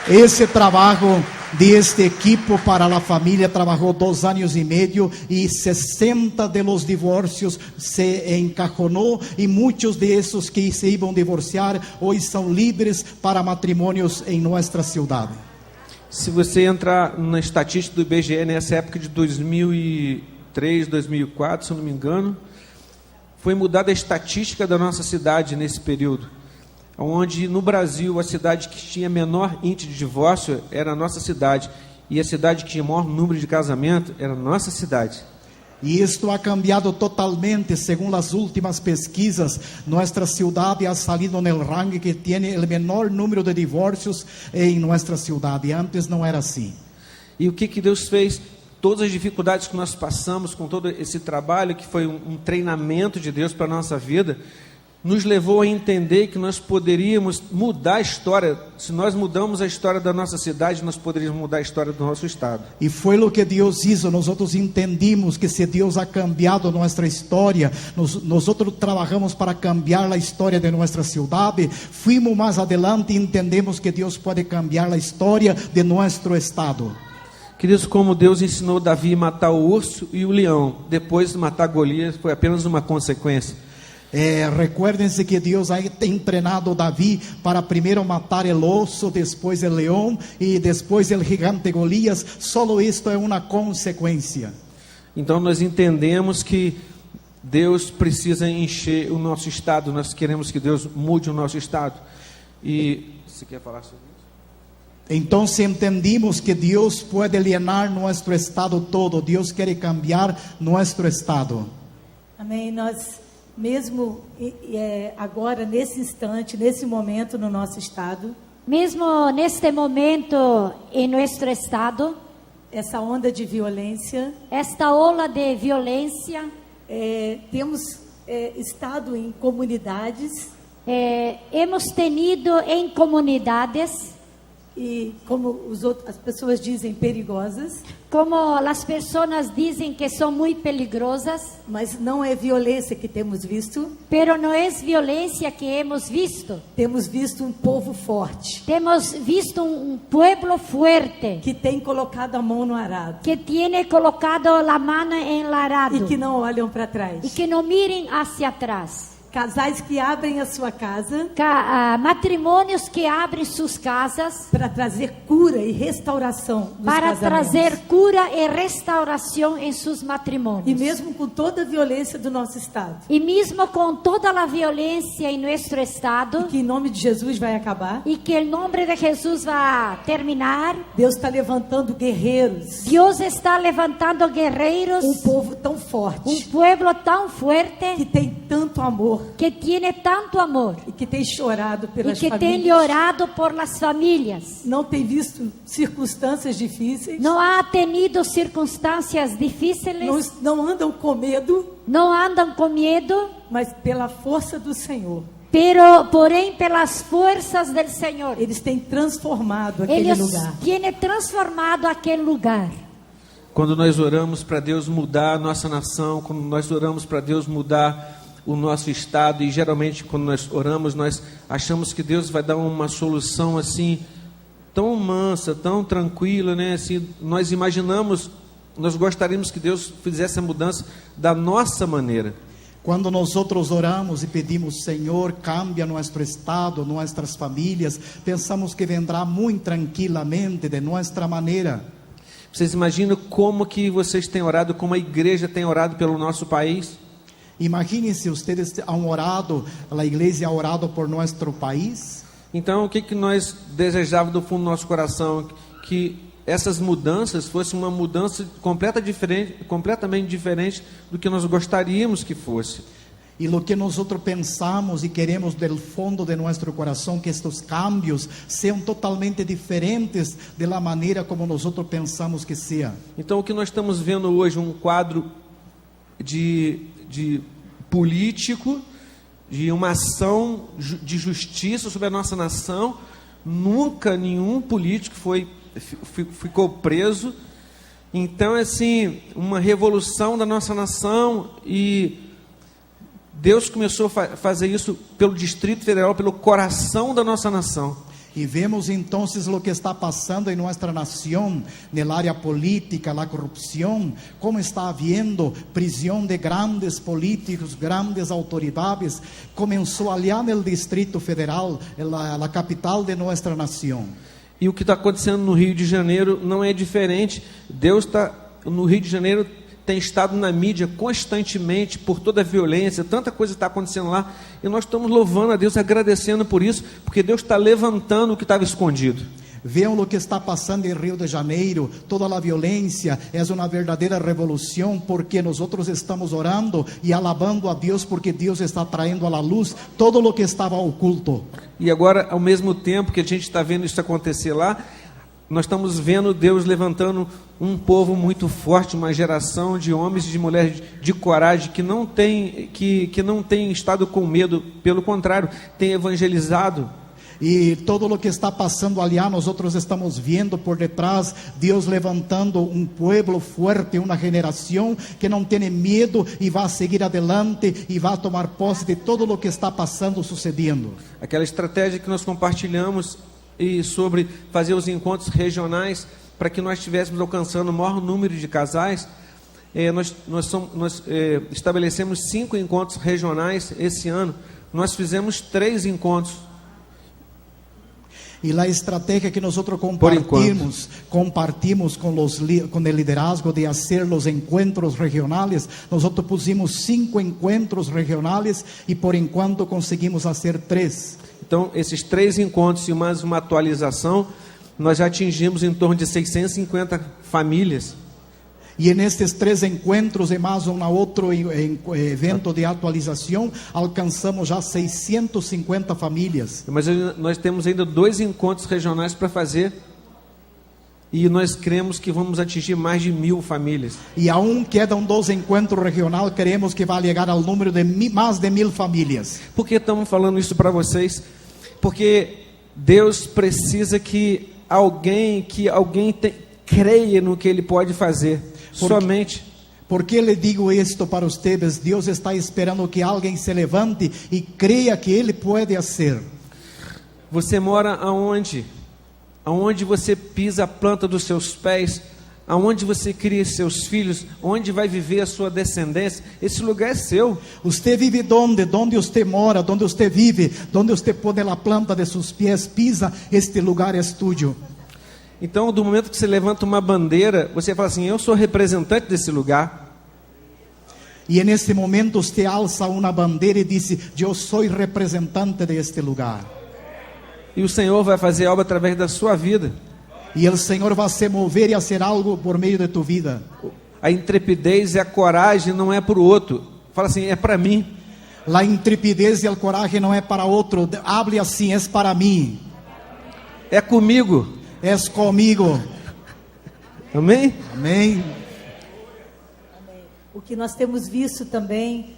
Esse trabalho deste equipo para a família trabalhou 2 anos e meio e 60 de los divórcios se encajonou e muitos desses que se iam divorciar hoje são líderes para matrimônios em nossa cidade. Se você entrar na estatística do IBGE nessa época de 2003, 2004, se eu não me engano, foi mudada a estatística da nossa cidade nesse período. Onde no Brasil a cidade que tinha menor índice de divórcio era a nossa cidade, e a cidade que tinha maior número de casamento era a nossa cidade. E isto ha cambiado totalmente, segundo as últimas pesquisas. Nossa cidade ha salido no ranking que tem o menor número de divórcios em nossa cidade. Antes não era assim. E o que Deus fez? Todas as dificuldades que nós passamos com todo esse trabalho, que foi um treinamento de Deus para a nossa vida, nos levou a entender que nós poderíamos mudar a história. Se nós mudamos a história da nossa cidade, nós poderíamos mudar a história do nosso estado. E foi o que Deus hizo. Nós entendimos que se Deus ha cambiado nossa história, nós trabalhamos para cambiar a história de nossa cidade. Fuimos mais adelante e entendemos que Deus pode cambiar a história de nosso estado. Queridos, como Deus ensinou Davi a matar o urso e o leão, depois de matar Golias, foi apenas uma consequência. Recuérdense que Deus ha treinado Davi para primeiro matar o osso, depois o leão e depois o gigante Golias. Solo isto é uma consequência. Então nós entendemos que Deus precisa encher o nosso estado. Nós queremos que Deus mude o nosso estado. E você quer falar sobre isso? Então entendimos que Deus pode alienar nosso estado todo. Deus quer cambiar nosso estado. Amém. Nós mesmo agora, nesse instante, nesse momento no nosso estado, mesmo neste momento em nosso estado, essa onda de violência, esta ola de violência, temos estado em comunidades, hemos tenido em comunidades, e como as pessoas dizem, perigosas. Como as pessoas dizem que são muito perigosas. Mas não é violência que temos visto. Pero não é violência que hemos visto. Temos visto um povo forte. Temos visto um pueblo fuerte. Que tem colocado a mão no arado. Que tiene colocado a mão em arado. E que não olham para trás. E que não mirem hacia atrás. Casais que abrem a sua casa matrimônios que abrem suas casas para trazer cura e restauração dos para casamentos. trazer cura e restauração em seus matrimônios. E mesmo com toda a violência do nosso estado. E mesmo com toda a violência em nosso estado, Que em nome de Jesus vai acabar. e que o nome de Jesus vai terminar, Deus está levantando guerreiros. Deus está levantando guerreiros, Um povo tão forte. pueblo tão fuerte, Que tem tanto amor. que tiene tanto amor, E que tem chorado e pelas que tem famílias. orado por las famílias. Não tem visto circunstâncias difíceis. Não ha tenido circunstâncias difíceis, Não andam com medo, não andam com medo, mas pela força do Senhor. porém pelas forças do Senhor. Eles têm transformado aquele Eles lugar. têm transformado aquele lugar. Quando nós oramos para Deus mudar a nossa nação, quando nós oramos para Deus mudar o nosso estado, e geralmente quando nós oramos, nós achamos que Deus vai dar uma solução assim, tão mansa, tão tranquila, né? Assim, nós imaginamos, nós gostaríamos que Deus fizesse a mudança da nossa maneira. Quando nós oramos e pedimos, Senhor, cambia nosso estado, nossas famílias, pensamos que vendrá muito tranquilamente de nossa maneira. Vocês imaginam como que vocês têm orado, como a igreja tem orado pelo nosso país? Imaginem-se, vocês han orado, a igreja ha orado por nosso país. Então, o que nós desejávamos do fundo do nosso coração? Que essas mudanças fossem uma mudança completamente diferente do que nós gostaríamos que fosse. E o que nós pensamos e queremos do fundo de nosso coração, que estes cambios sejam totalmente diferentes da maneira como nós pensamos que seja. Então, o que nós estamos vendo hoje, um quadro de político, de uma ação de justiça sobre a nossa nação. Nunca nenhum político ficou preso. Então, assim, uma revolução da nossa nação, e Deus começou a fazer isso pelo Distrito Federal, pelo coração da nossa nação. E vemos então o que está passando em nossa nação, na área política, a corrupção, como está havendo prisão de grandes políticos, grandes autoridades. Começou ali no Distrito Federal, a capital de nossa nação. E o que está acontecendo no Rio de Janeiro não é diferente. Deus está no Rio de Janeiro, tem estado na mídia constantemente por toda a violência, tanta coisa está acontecendo lá, e nós estamos louvando a Deus, agradecendo por isso, porque Deus está levantando o que estava escondido. Vejam o que está passando em Rio de Janeiro, toda a violência, é uma verdadeira revolução, porque nós estamos orando e alabando a Deus, porque Deus está traindo à luz todo o que estava oculto. E agora, ao mesmo tempo que a gente está vendo isso acontecer lá, nós estamos vendo Deus levantando um povo muito forte, uma geração de homens e de mulheres de coragem, que não tem estado com medo, pelo contrário, tem evangelizado. E todo o que está passando ali, nós estamos vendo por detrás, Deus levantando um povo forte, uma geração que não tem medo e vai seguir adelante e vai tomar posse de todo o que está passando, sucedendo. Aquela estratégia que nós compartilhamos e sobre fazer os encontros regionais para que nós estivéssemos alcançando o maior número de casais. Nós estabelecemos 5 encontros regionais esse ano. Nós fizemos 3 encontros. E a estratégia que nós compartimos com o liderazgo de fazer os encontros regionais, nós pusimos 5 encontros regionais e por enquanto conseguimos fazer 3. Então, esses 3 encontros e mais uma atualização, nós já atingimos em torno de 650 famílias. E nestes 3 encontros e mais outro evento de atualização, alcançamos já 650 famílias. Mas nós temos ainda 2 encontros regionais para fazer, e nós cremos que vamos atingir mais de 1000 famílias. E aún quedam 2 encontros regionais, queremos que vai chegar ao número de mais de 1000 famílias. Por que estamos falando isso para vocês? Porque Deus precisa que alguém creia no que Ele pode fazer. Somente. Por que lhe digo isto para vocês? Deus está esperando que alguém se levante e creia que Ele pode fazer. Você mora aonde? Aonde você pisa a planta dos seus pés, aonde você cria seus filhos, onde vai viver a sua descendência, esse lugar é seu. Usted vive donde? Donde usted mora, donde usted vive, donde usted pone la planta de sus pies, pisa, este lugar es tuyo. Então, do momento que você levanta uma bandeira, você fala assim: eu sou representante desse lugar. Y en este momento usted alza una bandera y dice: yo soy representante de este lugar. E o Senhor vai fazer obra através da sua vida. Y el Señor va a se mover y hacer algo por medio de tu vida. A intrepidez e a coragem não é para o outro. Fala assim: é para mim. La intrepidez y el coraje no es para otro. Hable así: es para mí. É comigo. Es conmigo. Amém? Amém. O que nós temos visto também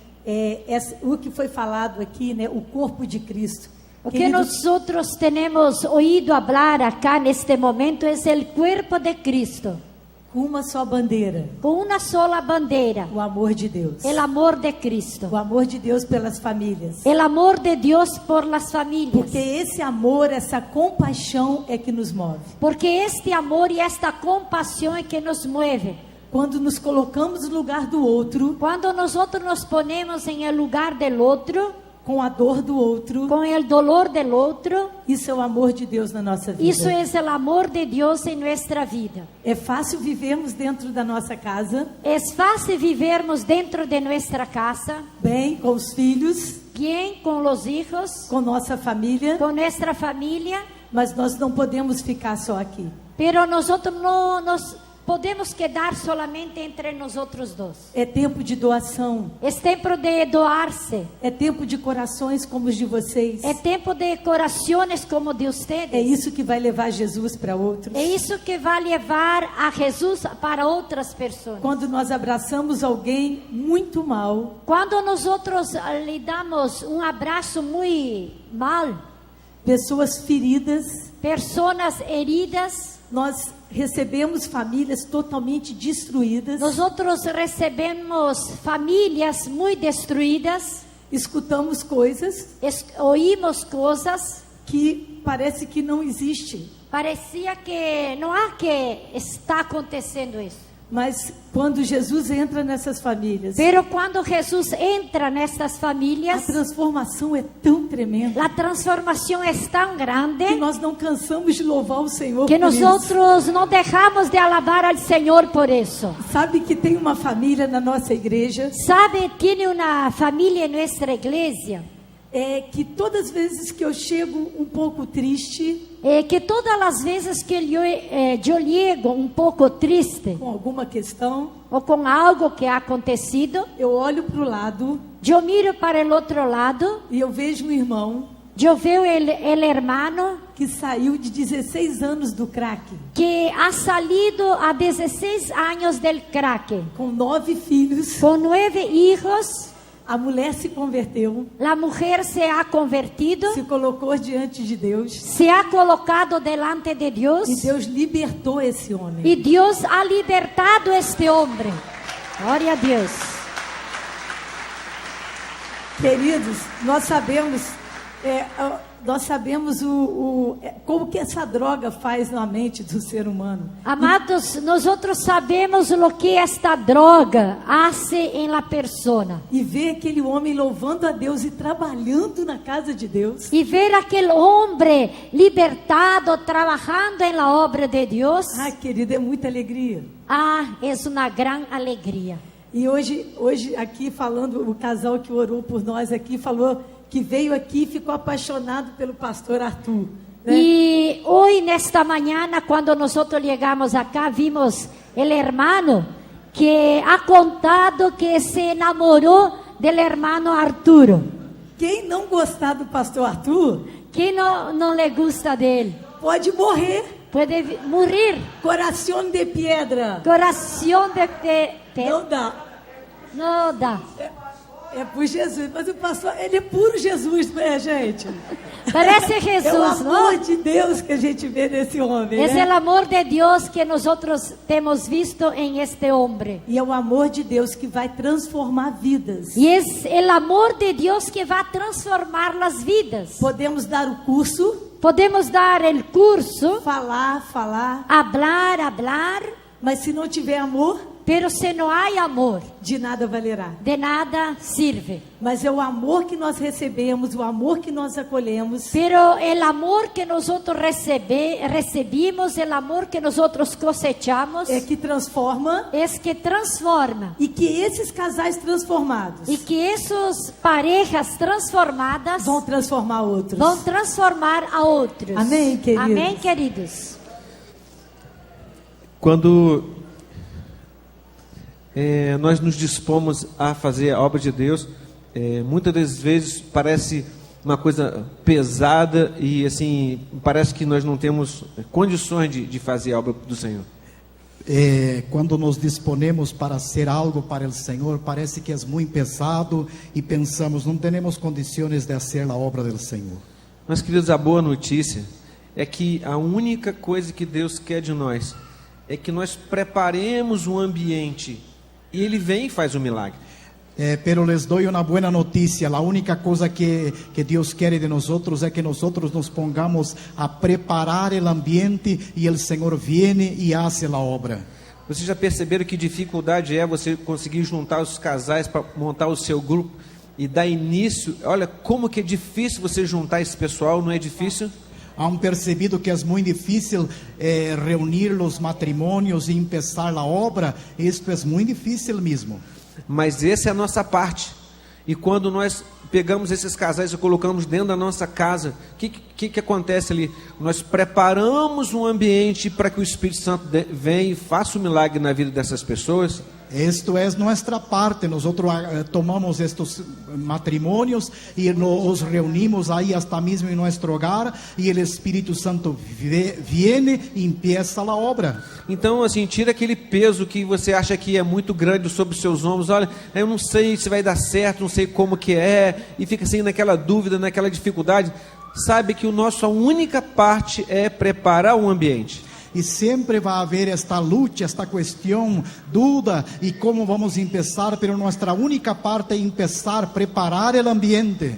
o que foi falado aqui, né? O corpo de Cristo. O que Queridos, nosotros tenemos oído hablar acá neste momento es el cuerpo de Cristo, com uma só bandeira, con una sola bandera, o amor de Deus. el amor de Cristo, O amor de Deus pelas famílias. el amor de Dios por las familias. Porque esse amor, essa compaixão é que nos move. Porque este amor y esta compasión es que nos mueve. Quando nos colocamos no lugar do outro, Cuando nosotros nos ponemos en el lugar del otro, com a dor do outro, con el dolor del otro, isso é o amor de Deus na nossa vida. eso es el amor de Dios en nuestra vida. É fácil vivermos dentro da nossa casa, Es fácil vivermos dentro de nuestra casa, bem, com os filhos, bien con los hijos, com nossa família, con nuestra familia, mas nós não podemos ficar só aqui. pero nosotros no nos podemos quedar solamente entre nosotros dos. É tempo de doação, Es tiempo de doarse, é tempo de corações como os de vocês. es tiempo de corazones como de É ustedes. isso que vai levar Jesus para outros. Es eso que va a llevar a Jesús para otras personas. Quando nós abraçamos alguém muito mal, Cuando nosotros le damos un abrazo muy mal, pessoas feridas, personas heridas, nós recebemos famílias totalmente destruídas, nosotros recebemos familias muy destruidas, escutamos coisas oímos cosas, que parece que não existe, parecía que no hay que está acontecendo eso. mas quando Jesus entra nessas famílias, Pero cuando Jesús entra en estas a familias, transformação é tão tremenda la transformación es tan que grande nós não cansamos de louvar o Senhor que por isso. nosotros no dejamos de alabar al Señor por eso. Sabe que tem uma família na nossa igreja ¿Sabe? Tiene una familia en nuestra iglesia que todas as vezes que eu chego um pouco triste, que todas las veces que yo llego un poco triste com alguma questão, o con algo que ha acontecido, eu olho para o lado yo miro para el otro lado, e eu vejo um irmão yo veo el hermano que saiu de 16 anos do crack, que ha salido a 16 años del crack, com 9 filhos. con 9 hijos. A mulher se converteu, La mujer se ha convertido, se colocou diante de Deus se ha colocado delante de Dios e Deus libertou esse homem. y Dios ha libertado a este hombre. Gloria a Dios. Queridos, nós sabemos como que essa droga faz na mente do ser humano. Amados, nosotros sabemos lo que esta droga hace en la persona. E ver aquele homem louvando a Deus e trabalhando na casa de Deus. Y ver aquel hombre libertado, trabajando en la obra de Dios, Ah, querida, é muita alegria. es una gran alegría. E hoje aqui falando, o casal que orou por nós aqui falou que veio aqui e ficou apaixonado pelo pastor Arthur, né? Y hoy, en esta mañana, cuando nosotros llegamos acá, vimos el hermano que ha contado que se enamoró del hermano Arturo. Quem não gostar do pastor Arthur ¿Quién no le gusta de él? pode morrer. Puede morir. Coração de pedra. Corazón de Não dá. no da. É por Jesus, mas o pastor, ele é puro Jesus, não é, gente? Parece É o Jesús, amor ¿no? de Deus que a gente vê nesse homem, Es né? el amor de Dios que nosotros hemos visto en este hombre. E é o amor de Deus que vai transformar vidas. Y es el amor de Dios que va a transformar las vidas. Podemos dar o curso, Podemos dar el curso, falar, hablar, Mas se não tiver amor, Pero se no hay amor, de nada valerá. de nada sirve. Mas é o amor que nós recebemos, o amor que nós acolhemos, Pero el amor que nosotros recibimos, el amor que nosotros cosechamos, é que transforma, es que transforma. e que esses casais transformados Y que esas parejas transformadas vão transformar outros. vão transformar a outros. Amém, queridos? Amém, queridos. Quando nós nos dispomos a fazer a obra de Deus, muitas das vezes parece uma coisa pesada e assim parece que nós não temos condições de fazer a obra do Senhor. Quando nos disponemos para hacer algo para o Senhor, parece que é muito pesado e pensamos, não temos condições de fazer a obra do Senhor. Mas, queridos, a boa notícia é que a única coisa que Deus quer de nós é que nós preparemos um ambiente e Ele vem e faz o milagre. Pero les doy una buena noticia. La única cosa que Dios quiere de nosotros es que nosotros nos pongamos a preparar el ambiente y el Señor viene y hace la obra. Vocês já perceberam que dificuldade é você conseguir juntar os casais para montar o seu grupo e dar início? Olha como que é difícil você juntar esse pessoal, não é difícil? Han percebido que es muy difícil reunir los matrimonios y empezar la obra. Esto es muy difícil mismo. Mas essa é a nossa parte. E quando nós pegamos esses casais e colocamos dentro da nossa casa, o que acontece ali? Nós preparamos um ambiente para que o Espírito Santo venha e faça o milagre na vida dessas pessoas. Esto es nuestra parte. Nosotros tomamos estos matrimonios y nos reunimos ahí hasta mismo en nuestro hogar y el Espíritu Santo viene y empieza la obra. Então, assim, tira aquele peso que você acha que é muito grande sobre os seus ombros. Olha, eu não sei se vai dar certo, não sei como que é, e fica assim naquela dúvida, naquela dificuldade. Sabe que a nossa única parte é preparar o ambiente. E sempre vai haver esta luta, esta questão, dúvida e como vamos começar, pero nossa única parte é começar, preparar o ambiente.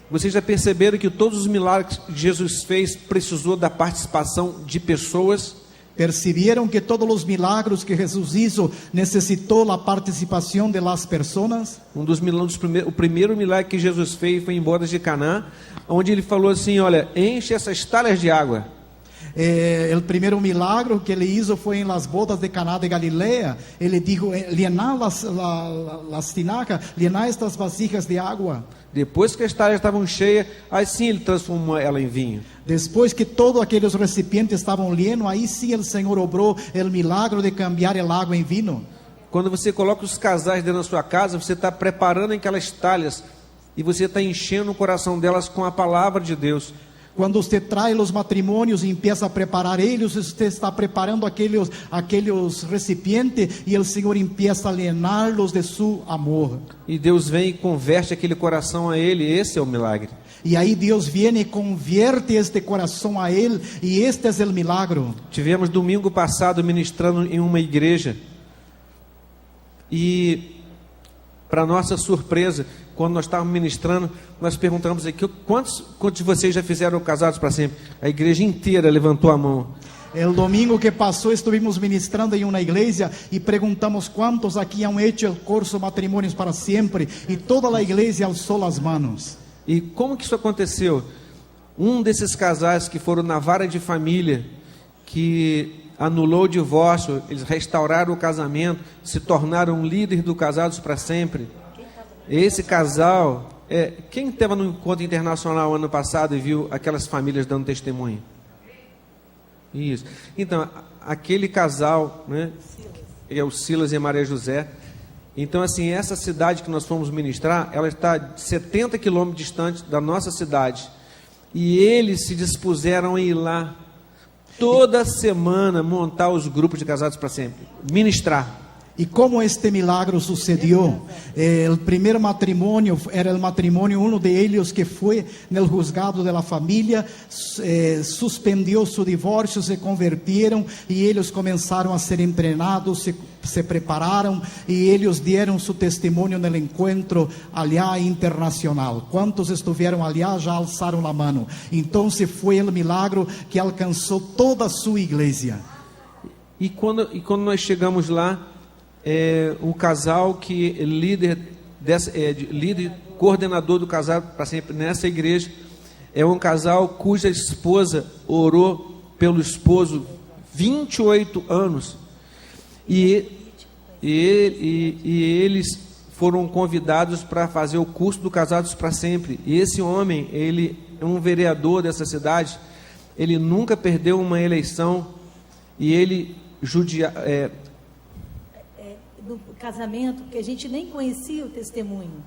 Vocês já perceberam que todos os milagres que Jesus fez precisou da participação de pessoas? Percibieron que todos os milagros que Jesus hizo necessitou a participação de las personas? O primeiro milagre que Jesus fez foi em bodas de Caná, onde ele falou assim: olha, enche essas talhas de água. O primeiro milagro que ele hizo foi em las bodas de Caná de Galileia. Ele dijo: llená las tinajas, llená estas vasijas de água. Depois que as talhas estavam cheias, aí sim ele transformou ela em vinho. Depois que todos aqueles recipientes estavam llenos, aí sim o Senhor obrou o milagro de cambiar a água em vinho. Quando você coloca os casais dentro da sua casa, você está preparando aquelas talhas e você está enchendo o coração delas com a palavra de Deus. Quando você traz os matrimônios e empieza a preparar eles, você está preparando aqueles recipientes e o Senhor empieza a llená-los de seu amor. E Deus vem e converte aquele coração a Ele. Esse é o milagre. E aí Deus vem e converte este coração a Ele, e este é o milagro. Tivemos domingo passado ministrando em uma igreja e, para nossa surpresa, quando nós estávamos ministrando, nós perguntamos aqui: quantos de vocês já fizeram Casados para Sempre? A igreja inteira levantou a mão. El domingo que passou, estivemos ministrando em uma igreja e perguntamos quantos aqui han hecho o curso Matrimônios para Sempre, e toda a igreja alçou as mãos. E como que isso aconteceu? Um desses casais que foram na vara de família, que anulou o divórcio, eles restauraram o casamento, se tornaram líderes do Casados para Sempre. Esse casal, quem estava no encontro internacional ano passado e viu aquelas famílias dando testemunho? Isso. Então, aquele casal, né, é o Silas e a Maria José. Então, assim, essa cidade que nós fomos ministrar, ela está 70 quilômetros distante da nossa cidade. E eles se dispuseram a ir lá toda semana montar os grupos de Casados para Sempre, ministrar. E como este milagro sucedió? O primeiro matrimônio era o matrimônio, um de eles que foi no juzgado de la família, suspendiu seu divórcio, se converteram e eles começaram a ser treinados, se prepararam e eles deram seu testemunho no encontro allá internacional. Quantos estiveram allá já alçaram a mão. Então foi o milagro que alcançou toda a sua igreja. E quando nós chegamos lá, o casal que líder coordenador do Casado para Sempre nessa igreja, é um casal cuja esposa orou pelo esposo 28 anos. E eles foram convidados para fazer o curso do Casados para Sempre. E esse homem, ele é um vereador dessa cidade, ele nunca perdeu uma eleição, e ele no casamento, que a gente nem conhecia o testemunho.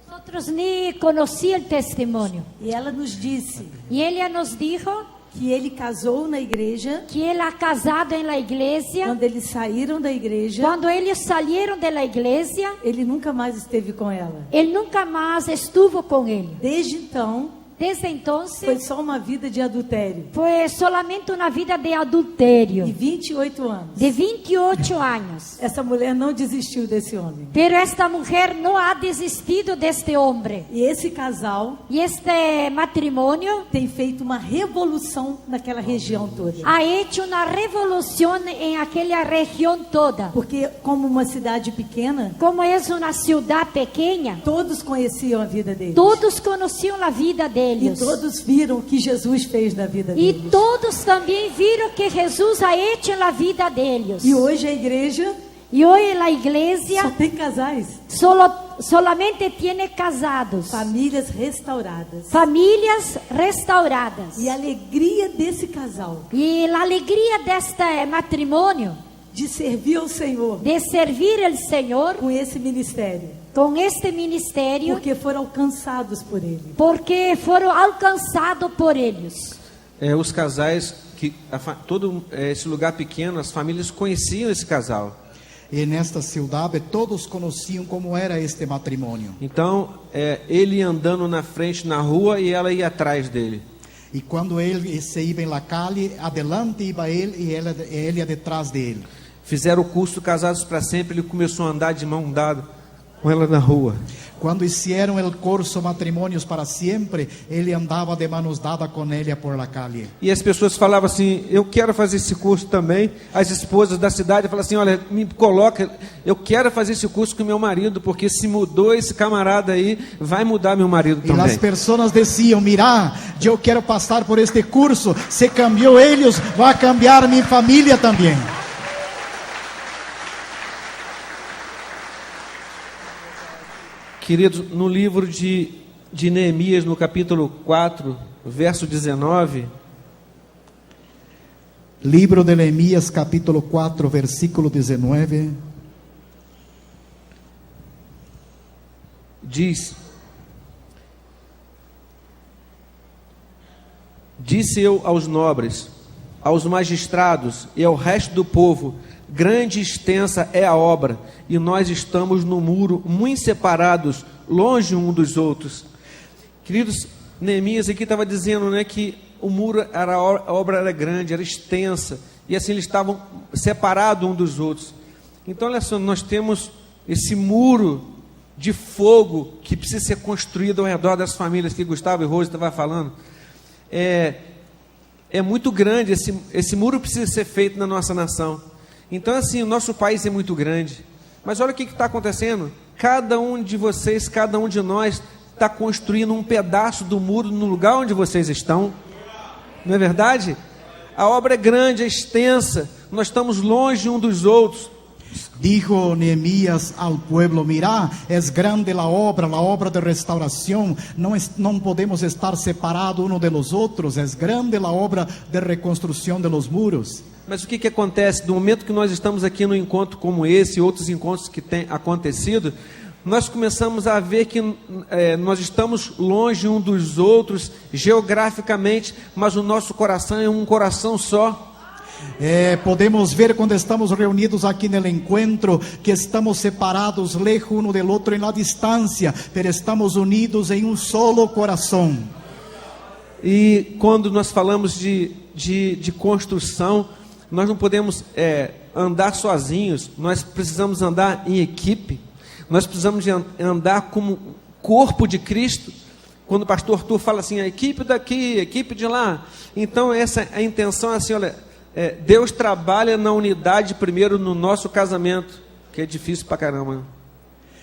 Nosotros ni conocía el testimonio. E ela nos disse Y ella nos dijo que ele casou na igreja, que él ha casado en la iglesia. quando eles saíram da igreja, Cuando ellos salieron de la iglesia, ele nunca mais esteve com ela. él nunca más estuvo con él. Desde então, Desde foi entonces só uma vida de adultério. fue solamente una vida de adulterio. E 28 anos. De 28 años. Essa mulher não desistiu desse homem. Pero esta mujer no ha desistido de este hombre. E esse casal Y este matrimonio tem feito uma revolução naquela região toda. ha hecho una revolución en aquella región toda. Porque, como uma cidade pequena, Como es una ciudad pequeña, todos conheciam a vida deles. todos conocían la vida de E ellos. todos viram o que Jesus fez na vida Y deles. todos también vieron que Jesús ha hecho en la vida de ellos. E hoje a igreja Y hoy en la só iglesia tem casais, solamente tiene casados, famílias restauradas. familias restauradas. E a alegria desse casal Y la alegría de este matrimonio, de servir ao Senhor de servir al Señor com esse ministério, con este ministerio, porque foram alcançados por Ele. porque fueron alcanzados por ellos. os casais, todo esse lugar pequeno, as famílias conheciam esse casal. E nesta cidade todos conheciam como era este matrimônio. Então, ele ia andando na frente na rua e ela ia atrás dele. E quando ele se ia na calle, adelante ia ele e ela ia detrás dele. Fizeram o curso Casados para Sempre, ele começou a andar de mão dada com ela na rua. Quando hicieron el curso Matrimonios para Siempre, ele andava de manos dadas com ela por la calle. E as pessoas falavam assim: eu quero fazer esse curso também. As esposas da cidade falavam assim: olha, me coloca, eu quero fazer esse curso com meu marido, porque se mudou esse camarada aí, vai mudar meu marido E as também. pessoas diziam: mira, eu quero passar por este curso, se cambiou eles, vai cambiar minha família também. Queridos, no livro de Neemias, no capítulo 4, verso 19, Livro de Neemias, capítulo 4, versículo 19, diz: disse eu aos nobres, aos magistrados e ao resto do povo: grande e extensa é a obra, e nós estamos no muro, muito separados, longe um dos outros. Queridos, Neemias aqui estava dizendo, né, que o muro a obra era grande, era extensa, e assim eles estavam separados um dos outros. Então, olha só, nós temos esse muro de fogo que precisa ser construído ao redor das famílias que Gustavo e Rose estavam falando. É muito grande, esse muro precisa ser feito na nossa nação. Então, assim, o nosso país é muito grande. Mas olha o que está acontecendo. Cada um de vocês, cada um de nós está construindo um pedaço do muro no lugar onde vocês estão. Não é verdade? A obra é grande, é extensa. Nós estamos longe um dos outros. Dijo Neemías al pueblo: mira, es grande la obra de restauración, no podemos estar separados uno de los otros, es grande la obra de reconstrucción de los muros. Mas o que acontece? No momento que nós estamos aqui num encontro como esse e outros encontros que têm acontecido, nós começamos a ver que nós estamos longe um dos outros geograficamente, mas o nosso coração é um coração só. Podemos ver quando estamos reunidos aqui no encontro que estamos separados, lejos uno del otro en la distancia, pero estamos unidos em solo coração. E quando nós falamos de construção, nós não podemos andar sozinhos, nós precisamos andar em equipe, nós precisamos de andar como corpo de Cristo. Quando o pastor Arthur fala assim, a equipe daqui, a equipe de lá, então essa é a intenção, assim, olha, Deus trabalha na unidade primeiro no nosso casamento, que é difícil pra caramba.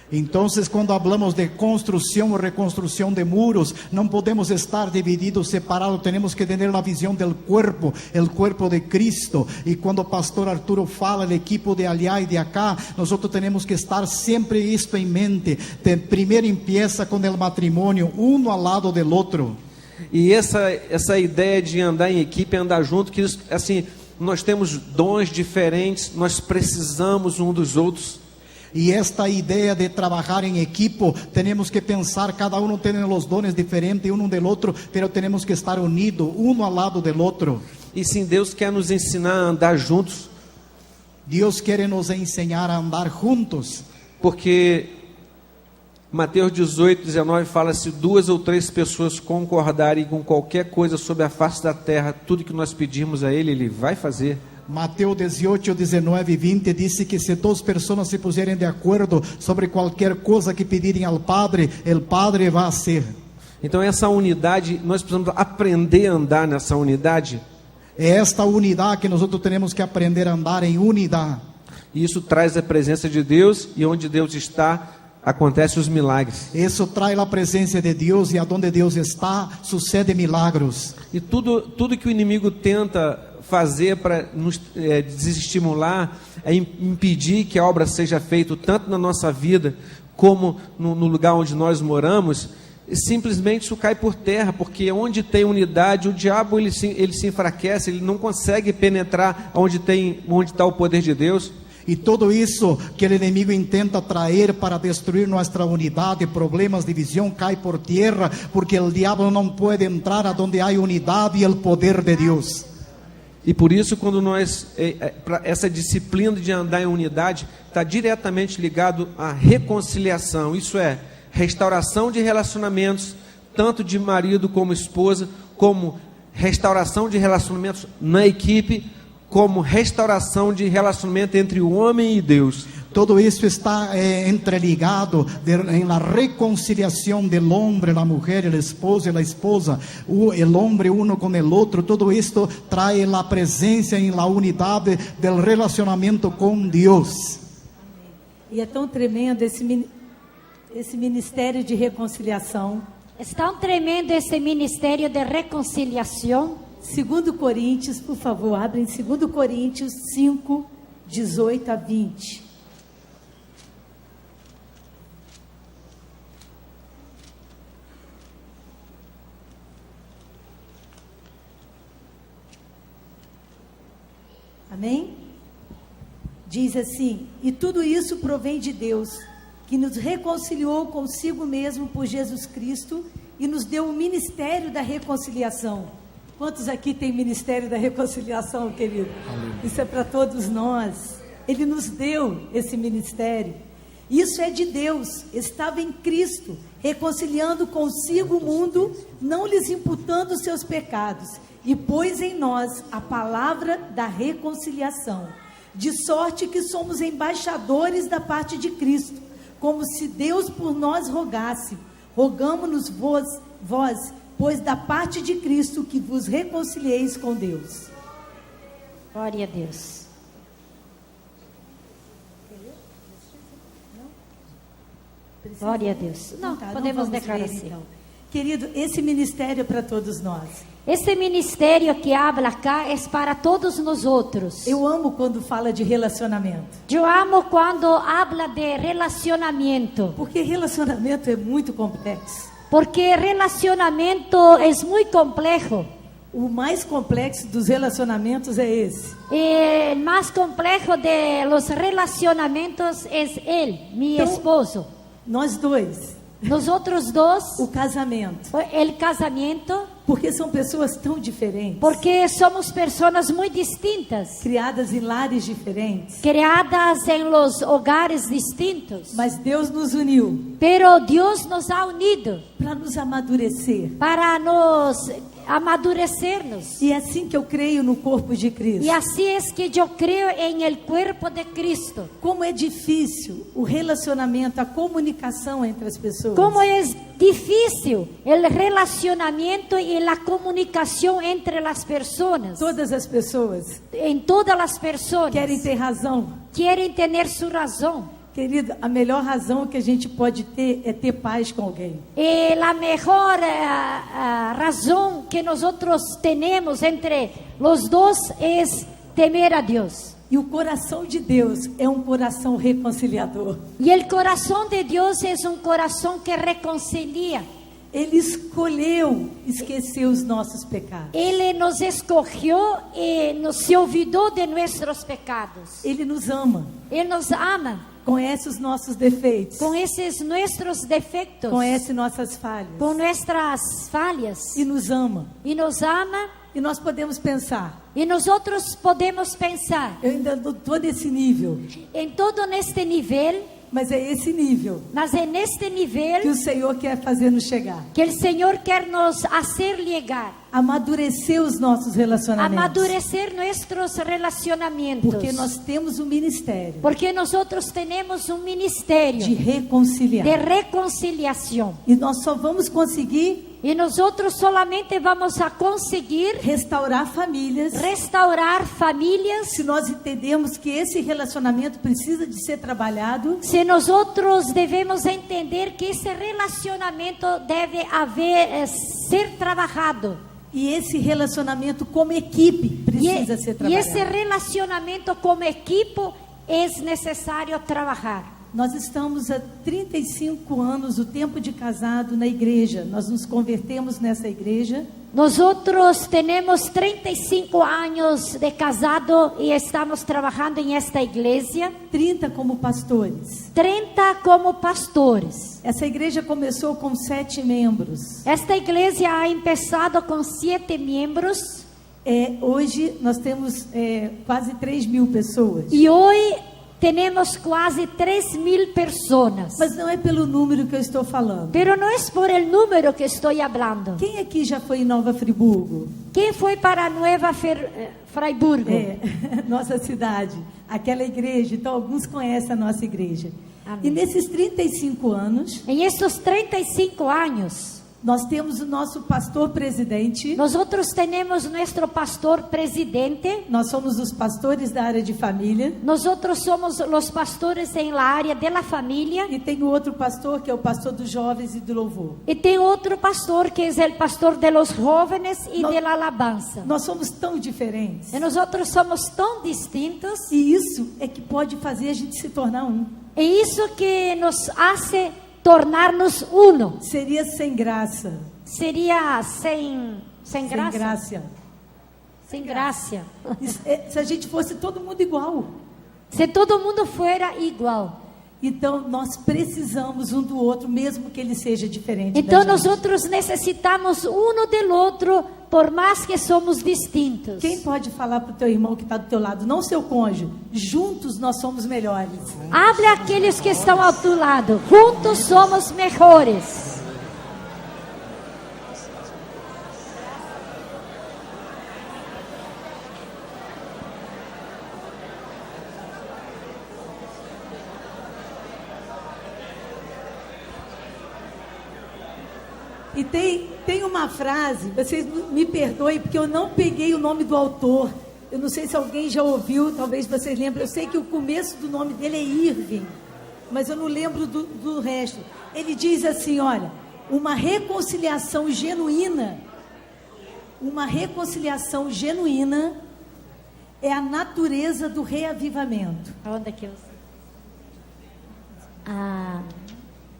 Entonces, cuando hablamos de construcción o reconstrucción de muros, no podemos estar divididos, separados. Tenemos que tener la visión del cuerpo, el cuerpo de Cristo. Y cuando Pastor Arturo fala, el equipo de allá y de acá, nosotros tenemos que estar siempre esto en mente. Primero empieza con el matrimonio, uno al lado del otro. E essa ideia de andar em equipe, andar junto, que isso, assim, nós temos dons diferentes, nós precisamos um dos outros. Y esta idea de trabajar en equipo, tenemos que pensar, cada uno tiene los dones diferentes uno del otro, pero tenemos que estar unidos, uno al lado del otro. E sim, Deus quer nos ensinar a andar juntos, Dios quiere nos enseñar a andar juntos, porque Mateus 18:19 fala: se 2 ou 3 pessoas concordarem com qualquer coisa sobre a face da terra, tudo que nós pedirmos a Ele, Ele vai fazer. Mateo 18, 19 y 20 dice que si 2 personas se pusieren de acuerdo sobre cualquier cosa que pedirem al Padre, el Padre va a hacer. Então essa unidade, nós precisamos aprender a andar nessa unidade. É esta unidad que nosotros tenemos que aprender a andar en unidad. E isso traz a presença de Deus, e onde Deus está, acontecem os milagres. Eso trae la presencia de Dios, y a donde Dios está, sucede milagros. E tudo que o inimigo tenta fazer para nos desestimular, é impedir que a obra seja feita, tanto na nossa vida, como no lugar onde nós moramos, simplesmente isso cai por terra, porque onde tem unidade, o diabo ele se enfraquece, ele não consegue penetrar onde está o poder de Deus. Y todo eso que el enemigo intenta traer para destruir nuestra unidad, problemas, división, cae por tierra, porque el diablo no puede entrar a donde hay unidad y el poder de Dios. E por isso, quando nós, essa disciplina de andar em unidade, está diretamente ligado à reconciliação, isso é, restauração de relacionamentos, tanto de marido como esposa, como restauração de relacionamentos na equipe, como restauração de relacionamento entre o homem e Deus. Todo esto está entreligado en la reconciliación del hombre, la mujer, el esposo y la esposa, el hombre uno con el otro. Todo esto trae la presencia en la unidad del relacionamiento con Dios. E é tão tremendo esse ministério de reconciliação. É tão tremendo esse ministério de reconciliação. 2 Coríntios, por favor, abrem 2 Coríntios 5, 18 a 20. Amém? Diz assim: e tudo isso provém de Deus, que nos reconciliou consigo mesmo por Jesus Cristo e nos deu o ministério da reconciliação. Quantos aqui tem ministério da reconciliação, querido? Isso é para todos nós. Ele nos deu esse ministério. Isso é de Deus. Estava em Cristo, reconciliando consigo o mundo, não lhes imputando seus pecados, e pôs em nós a palavra da reconciliação, de sorte que somos embaixadores da parte de Cristo, como se Deus por nós rogasse. Rogamo-nos vós, pois da parte de Cristo, que vos reconcilieis com Deus. Glória a Deus. Glória a Deus. Não, podemos declarar assim. Então. Querido, esse ministério é para todos nós. Esse ministério que habla cá é para todos nós outros. Eu amo quando fala de relacionamento. Eu amo quando habla de relacionamento. Porque relacionamento é muito complexo. Porque relacionamento é muito complexo. O mais complexo dos relacionamentos é esse. O mais complexo de los relacionamentos é ele, meu esposo. Nós dois. Nós outros dois. O casamento. O casamento. Porque são pessoas tão diferentes. Porque somos pessoas muito distintas. Criadas em lares diferentes. Criadas em los hogares distintos. Mas Deus nos uniu. Pero Deus nos ha unido. Para nos amadurecer. Para nos amadurecernos. E é assim que eu creio no corpo de Cristo. E assim é que eu creio em el cuerpo de Cristo. Como é difícil o relacionamento, a comunicação entre as pessoas. Como é difícil el relacionamiento y la comunicación entre las personas. Todas as pessoas En todas las personas querem ter razão. quieren tener su razón. Querido, a melhor razão que a gente pode ter é ter paz com alguém. Y la mejor razón que nosotros tenemos entre los dos es temer a Dios. E o coração de Deus é um coração reconciliador. Y el corazón de Dios es un corazón que reconcilia. Ele escolheu esquecer os nossos pecados. Él nos escogió y se olvidó de nuestros pecados. Ele nos ama. Él nos ama Conhece os nossos defeitos. con esos nuestros defectos, Conhece nossas falhas. con nuestras fallas. E nos ama. Y nos ama. E nós podemos pensar, Y nosotros podemos pensar eu ainda não estou nesse nível. en todo este nivel, Mas é esse nível mas en este que nivel o Senhor quer fazer nos chegar. que el Señor quiere nos hacer llegar, Amadurecer os nossos relacionamentos. amadurecer nuestros relacionamientos. Porque nós temos um ministério Porque nosotros tenemos un de ministerio reconciliar. de reconciliación. E nós só vamos conseguir Y nosotros solamente vamos a conseguir restaurar famílias restaurar familias se nós entendermos que esse relacionamento precisa de ser trabalhado si nosotros debemos entender que ese relacionamiento debe ser trabajado. e esse relacionamento como equipe precisa ser Y ese trabalhado. relacionamiento como equipo es necesario trabajar. Nós estamos há 35 anos, o tempo de casado na igreja. Nós nos convertemos nessa igreja. Nosotros tenemos 35 años de casado y estamos trabajando en esta iglesia, 30 como pastores. 30 como pastores. Essa igreja começou com 7 membros. Esta iglesia ha empezado con 7 miembros Hoje nós temos quase 3.000 pessoas. y hoy tenemos casi 3.000 personas. Mas não é pelo número que eu estou falando. Pero no es por el número que estoy hablando. Quem aqui já foi em Nova Friburgo? ¿Quién fue para Nueva Freiburgo? Nossa cidade, aquela igreja. Então, alguns conhecem a nossa igreja. Amém. E nesses 35 anos, En estos 35 años, nós temos o nosso pastor presidente. nosotros tenemos nuestro pastor presidente. Nós somos os pastores da área de família. Nosotros somos los pastores en la área de la familia. E tem o outro pastor, que é o pastor dos jovens e do louvor. Y tem otro pastor que es el pastor de los jóvenes y No- de la alabanza. Nós somos tão diferentes. Y nosotros somos tan distintos. E isso é que pode fazer a gente se tornar um. Y eso que nos hace tornarnos uno. Seria sem graça. Sería sin Sem gracia. graça. Sin gracia. Se a gente fosse todo mundo igual. Si todo mundo fuera igual. Então, nós precisamos um do outro, mesmo que ele seja diferente Então da gente. nosotros necesitamos uno del otro, por más que somos distintos. Quem pode falar para o teu irmão que está do teu lado, não seu cônjuge, juntos nós somos melhores. Hable a aquellos que están a tu lado. Juntos somos mejores. E tem uma frase, vocês me perdoem, porque eu não peguei o nome do autor. Eu não sei se alguém já ouviu, talvez vocês lembrem. Eu sei que o começo do nome dele é Irving, mas eu não lembro do resto. Ele diz assim, olha, uma reconciliação genuína é a natureza do reavivamento. Aonde que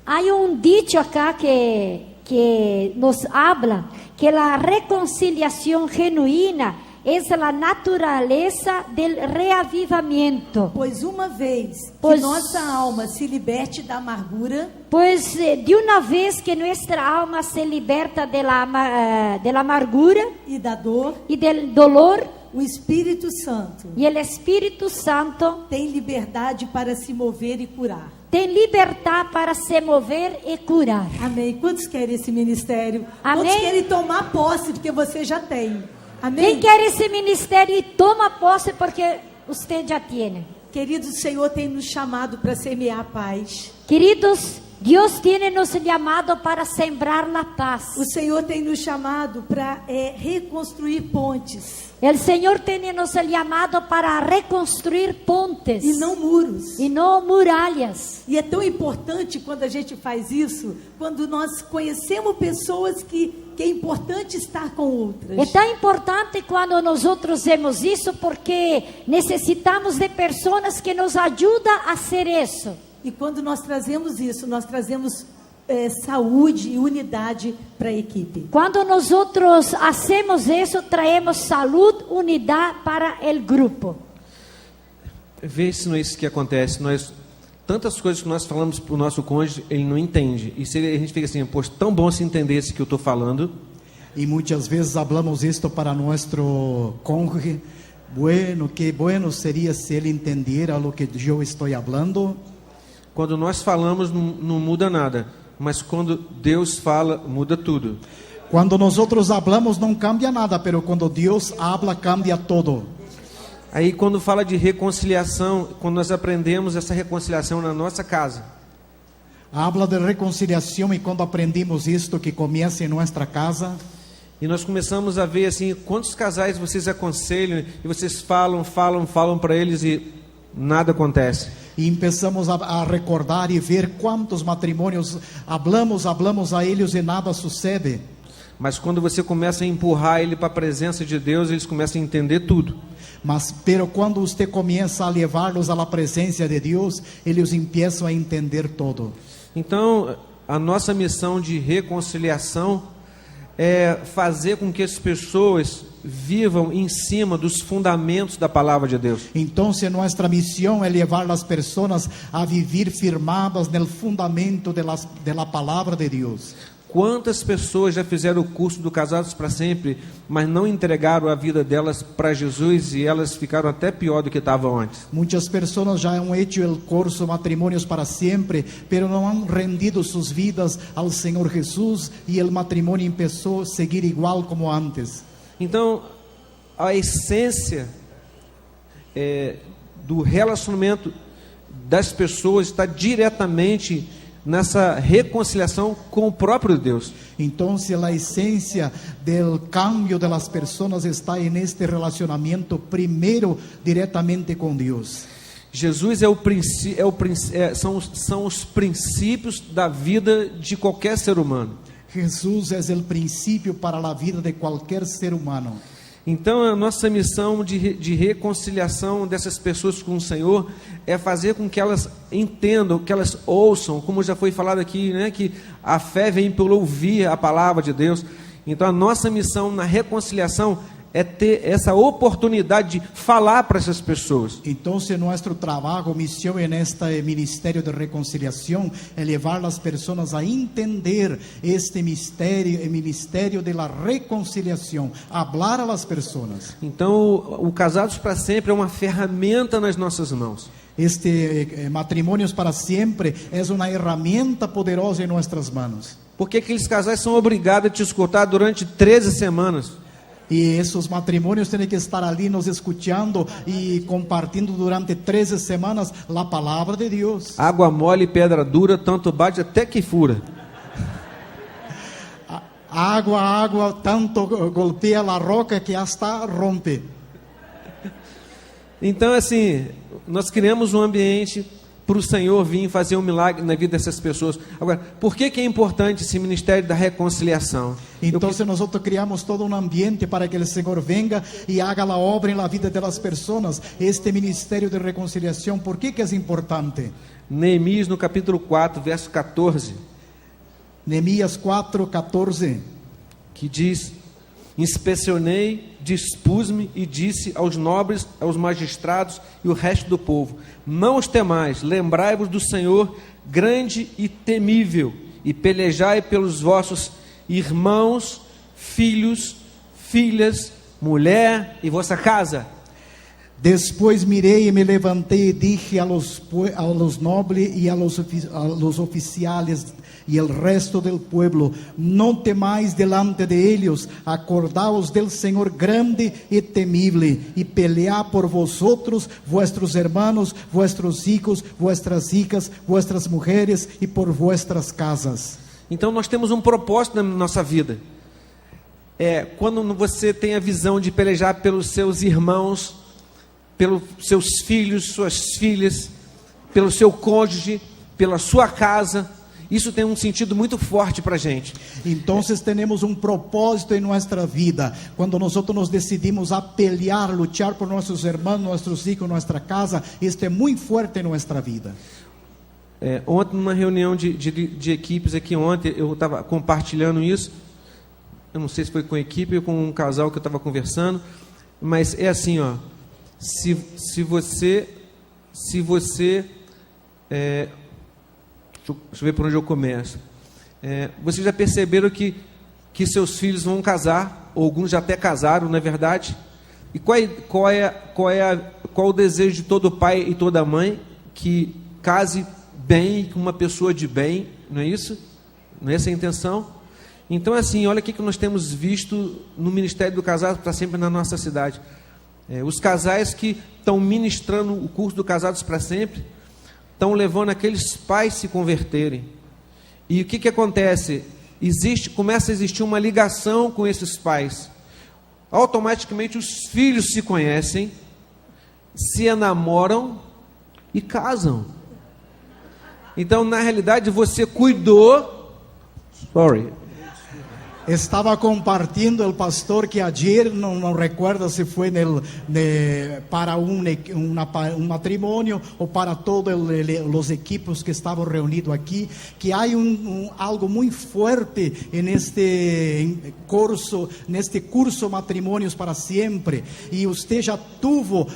hay un dicho acá que nos habla que la reconciliación genuina es la naturaleza del reavivamiento. Pois uma vez Pois- que nossa alma se liberte da amargura, Pues de una vez que nuestra alma se liberta de la amargura e da dor, y del dolor, o Espírito Santo y el Espíritu Santo tem liberdade para se mover e curar. tem libertad para se mover y curar. Amém. Quantos querem esse ministério? Amém. Quantos querem tomar posse, porque você já tem? Amém. ¿Quién quiere ese ministerio y toma pose porque usted ya tiene? Querido, o Senhor tem nos chamado para semear a paz. Queridos, Dios tiene nos llamado para sembrar la paz. O Senhor tem nos chamado para reconstruir pontes El Señor tiene nos llamado para reconstruir pontes e não muros. y no murallas. E é tão importante quando a gente faz isso, quando nós conhecemos pessoas que é importante estar com outras. Es tan importante cuando nosotros hacemos eso porque necesitamos de personas que nos ayudan a hacer eso. E quando nós trazemos isso, nós trazemos saúde e unidade para a equipe. Cuando nosotros hacemos eso, traemos salud, unidad para el grupo. Vê se não é isso que acontece. Tantas coisas que nós falamos para o nosso cônjuge, ele não entende. E se a gente fica assim, poxa, tão bom se entendesse que eu estou falando. Y muchas veces hablamos esto para nuestro cónyuge. Bueno, qué bueno sería si él entendiera lo que yo estoy hablando. Quando nós falamos, não muda nada. Mas quando Deus fala, muda tudo. Cuando nosotros hablamos no cambia nada, pero cuando Dios habla cambia todo. Aí quando fala de reconciliação, quando nós aprendemos essa reconciliação na nossa casa, Habla de reconciliación y cuando aprendimos esto que comienza en nuestra casa. e nós começamos a ver assim, quantos casais vocês aconselham e vocês falam para eles e nada acontece. Y empezamos a recordar y ver cuántos matrimonios hablamos a ellos y nada sucede. Mas quando você começa a empurrar ele para a presença de Deus, eles começam a entender tudo. Pero cuando usted comienza a llevarlos a la presencia de Dios, ellos empiezan a entender todo. Então, a nossa missão de reconciliação é fazer com que as pessoas vivam em cima dos fundamentos da palavra de Deus. Entonces nuestra misión es llevar a las personas a vivir firmadas en el fundamento de la palabra de Dios. Quantas pessoas já fizeram o curso do Casados para Sempre, mas não entregaram a vida delas para Jesus e elas ficaram até pior do que estavam antes? Muchas personas ya han hecho el curso Matrimonios para Siempre, pero no han rendido sus vidas al Señor Jesús y el matrimonio empezó a seguir igual como antes. Então, a essência do relacionamento das pessoas está diretamente nessa reconciliação com o próprio Deus. Entonces la esencia del cambio de las personas está en este relacionamiento primero directamente con Dios. Jesus são os princípios da vida de qualquer ser humano. Jesús es el principio para la vida de cualquier ser humano. Então a nossa missão de reconciliação dessas pessoas com o Senhor é fazer com que elas entendam, que elas ouçam, como já foi falado aqui, né, que a fé vem pelo ouvir a palavra de Deus. Então a nossa missão na reconciliação é ter essa oportunidade de falar para essas pessoas. Entonces nuestro trabajo, misión en este ministerio de reconciliación es llevar a las personas a entender este misterio, el ministerio de la reconciliación, hablar a las personas. Então o Casados para Sempre é uma ferramenta nas nossas mãos. Este Matrimonios para Siempre es una herramienta poderosa en nuestras manos. Porque aqueles casais são obrigados a te escutar durante 13 semanas. Y esos matrimonios tienen que estar allí nos escuchando y compartiendo durante 13 semanas la palabra de Dios. Água mole e pedra dura, tanto bate até que fura. Agua, tanto golpea la roca que hasta rompe. Então, assim, nós criamos um ambiente para o Senhor vir fazer um milagre na vida dessas pessoas. Agora, por que é importante esse ministério da reconciliação? Entonces nosotros creamos todo un ambiente para que el Señor venga y haga la obra en la vida de las personas. Este ministerio de reconciliación, ¿por qué que es importante? Neemias no capítulo 4, verso 14. Neemías 4:14. Que diz: inspecionei, dispus-me e disse aos nobres, aos magistrados e o resto do povo: não os temais, lembrai-vos do Senhor grande e temível, e pelejai pelos vossos irmãos, filhos, filhas, mulher e vossa casa. Después miré y me levanté y dije a los nobles y a los oficiales y el resto del pueblo: no temáis delante de ellos, acordaos del Señor grande y temible, y pelead por vosotros, vuestros hermanos, vuestros hijos, vuestras hijas, vuestras mujeres, y por vuestras casas. Então nós temos um propósito na nossa vida. Quando você tem a visão de pelejar pelos seus irmãos, pelos seus filhos, suas filhas, pelo seu cônjuge, pela sua casa, isso tem um sentido muito forte para a gente. Entonces tenemos un propósito en nuestra vida. Cuando nosotros nos decidimos a pelear, luchar por nuestros hermanos, nuestros hijos, nuestra casa, esto es muy fuerte en nuestra vida. Ontem, numa reunião de equipes aqui ontem, eu estava compartilhando isso. Eu não sei se foi com a equipe ou com um casal que eu estava conversando, mas é assim, ó. Se você deixa eu ver por onde eu começo. Vocês já perceberam que seus filhos vão casar, ou alguns já até casaram, não é verdade? E qual o desejo de todo pai e toda mãe? Que case bem com uma pessoa de bem, não é isso? Não é essa a intenção? Então, assim, olha o que nós temos visto no Ministério do Casado para Sempre na nossa cidade. Os casais que estão ministrando o curso do Casados para Sempre, estão levando aqueles pais se converterem. E o que acontece? Começa a existir uma ligação com esses pais. Automaticamente os filhos se conhecem, se enamoram e casam. Então, na realidade, você cuidou. Estaba compartiendo el pastor que ayer, no recuerdo si fue para un matrimonio o para todos los equipos que estaban reunidos aquí, que hay algo muy fuerte en este curso Matrimonios para Siempre. Y usted ya tuvo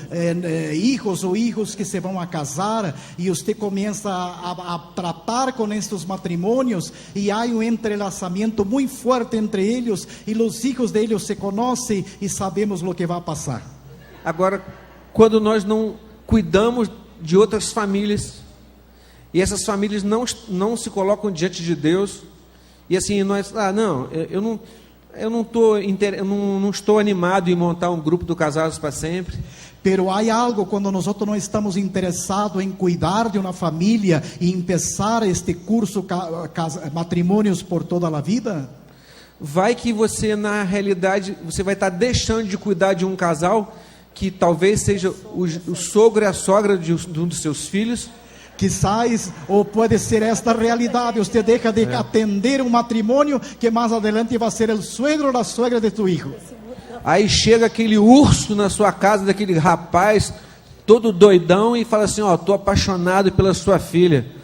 hijos o hijos que se van a casar, y usted comienza a tratar con estos matrimonios, y hay un entrelazamiento muy fuerte entre ellos, e os hijos de ellos se conhecem e sabemos o que vai passar. Agora, quando nós não cuidamos de outras famílias, e essas famílias não se colocam diante de Deus, e assim, nós, eu não estou animado em montar um grupo do Casados para Sempre. Pero hay algo cuando nosotros no estamos interesados en cuidar de una familia y empezar este curso Matrimonios por toda la vida. Vai que você, na realidade, você vai estar deixando de cuidar de um casal que talvez seja o sogro e a sogra de um dos seus filhos. Quizás, ou pode ser esta realidade, você deixa de atender um matrimônio que mais adelante vai ser o suegro ou a sogra de tu hijo. Aí chega aquele urso na sua casa, daquele rapaz todo doidão, e fala assim: estou apaixonado pela sua filha.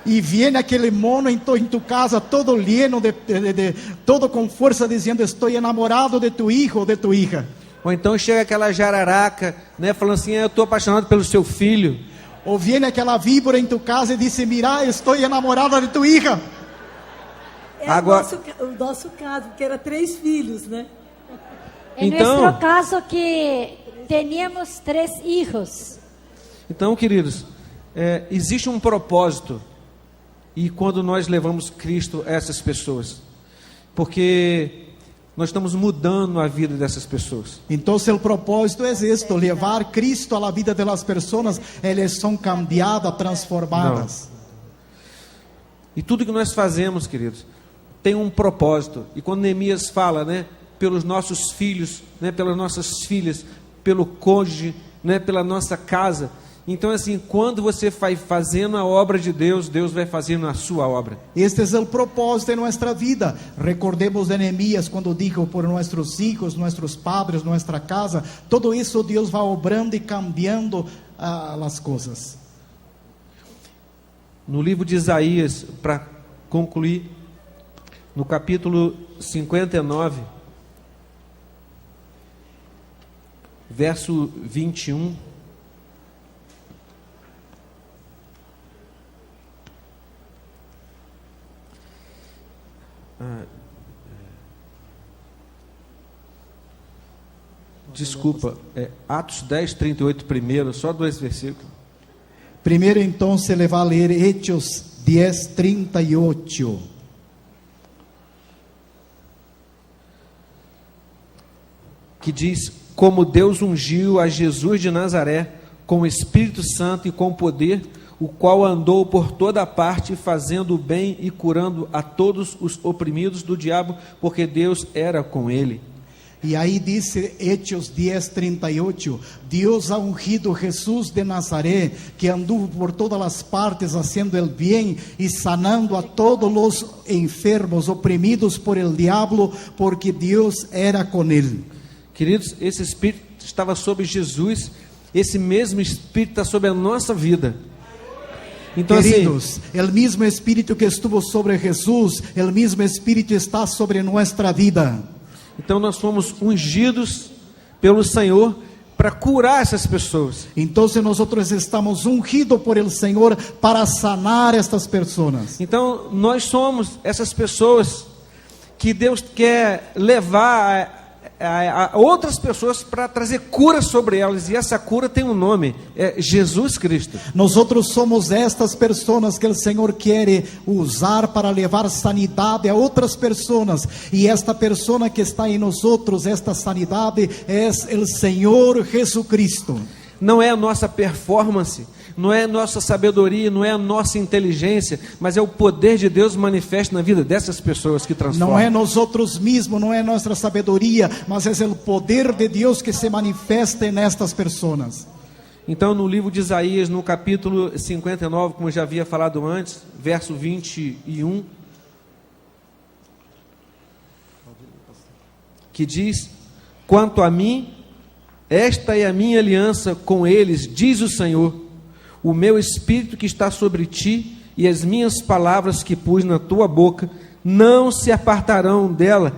E vem aquele mono em tu casa, todo lleno todo com força, dizendo: estou enamorado de tu hijo ou de tu hija. Ou então chega aquela jararaca, né, falando assim: eu estou apaixonado pelo seu filho. Ou vem aquela víbora em tu casa e diz: mira, estou enamorada de tu hija. Agora, o nosso caso, porque era 3 filhos, né? Em nosso caso, que tínhamos 3 filhos. Então, queridos, existe um propósito. E quando nós levamos Cristo a essas pessoas, porque nós estamos mudando a vida dessas pessoas. Então, o propósito é isto: levar Cristo à vida das pessoas. Elas são cambiadas, transformadas. Não. E tudo que nós fazemos, queridos, tem um propósito. E quando Neemias fala, né, pelos nossos filhos, né, pelas nossas filhas, pelo cônjuge, né, pela nossa casa. Então, assim, quando você vai fazendo a obra de Deus, Deus vai fazendo a sua obra. Este é o propósito de nossa vida. Recordemos de Neemias quando dijo: por nossos filhos, nossos padres, nossa casa. Todo isso Deus vai obrando e cambiando as coisas. No livro de Isaías, para concluir, no capítulo 59, verso 21. Desculpa, Atos 10, 38 primeiro, só 2 versículos. Primeiro, então, se le vai ler Hechos 10, 38. que diz: como Deus ungiu a Jesus de Nazaré com o Espírito Santo e com poder, o qual andou por toda parte fazendo o bem e curando a todos os oprimidos do diabo, porque Deus era com ele. Y ahí dice Hechos 10:38, Dios ha ungido Jesús de Nazaret, que anduvo por todas las partes haciendo el bien y sanando a todos los enfermos, oprimidos por el diablo, porque Dios era con él. Queridos, esse Espírito estava sobre Jesus, esse mesmo Espírito está sobre a nossa vida. Então, Queridos, el mismo Espíritu que estuvo sobre Jesús, el mismo Espíritu está sobre nuestra vida. Então nós fomos ungidos pelo Senhor para curar essas pessoas. Entonces nosotros estamos ungidos por el Señor para sanar estas personas. Então nós somos essas pessoas que Deus quer levar a outras pessoas para trazer cura sobre elas, e essa cura tem um nome, é Jesus Cristo. Nosotros somos estas personas que el Señor quiere usar para levar sanidade a outras personas, e esta persona que está em nosotros, esta sanidade é el Señor Jesucristo. Não é a nossa performance, não é a nossa sabedoria, não é a nossa inteligência, mas é o poder de Deus manifesto na vida dessas pessoas que transformam. Não é nosotros mismos, não é nossa sabedoria, mas é o poder de Deus que se manifesta nestas pessoas. Então, no livro de Isaías, no capítulo 59, como eu já havia falado antes, verso 21, que diz: quanto a mim, esta é a minha aliança com eles, diz o Senhor, o meu Espírito que está sobre ti e as minhas palavras que pus na tua boca não se apartarão dela.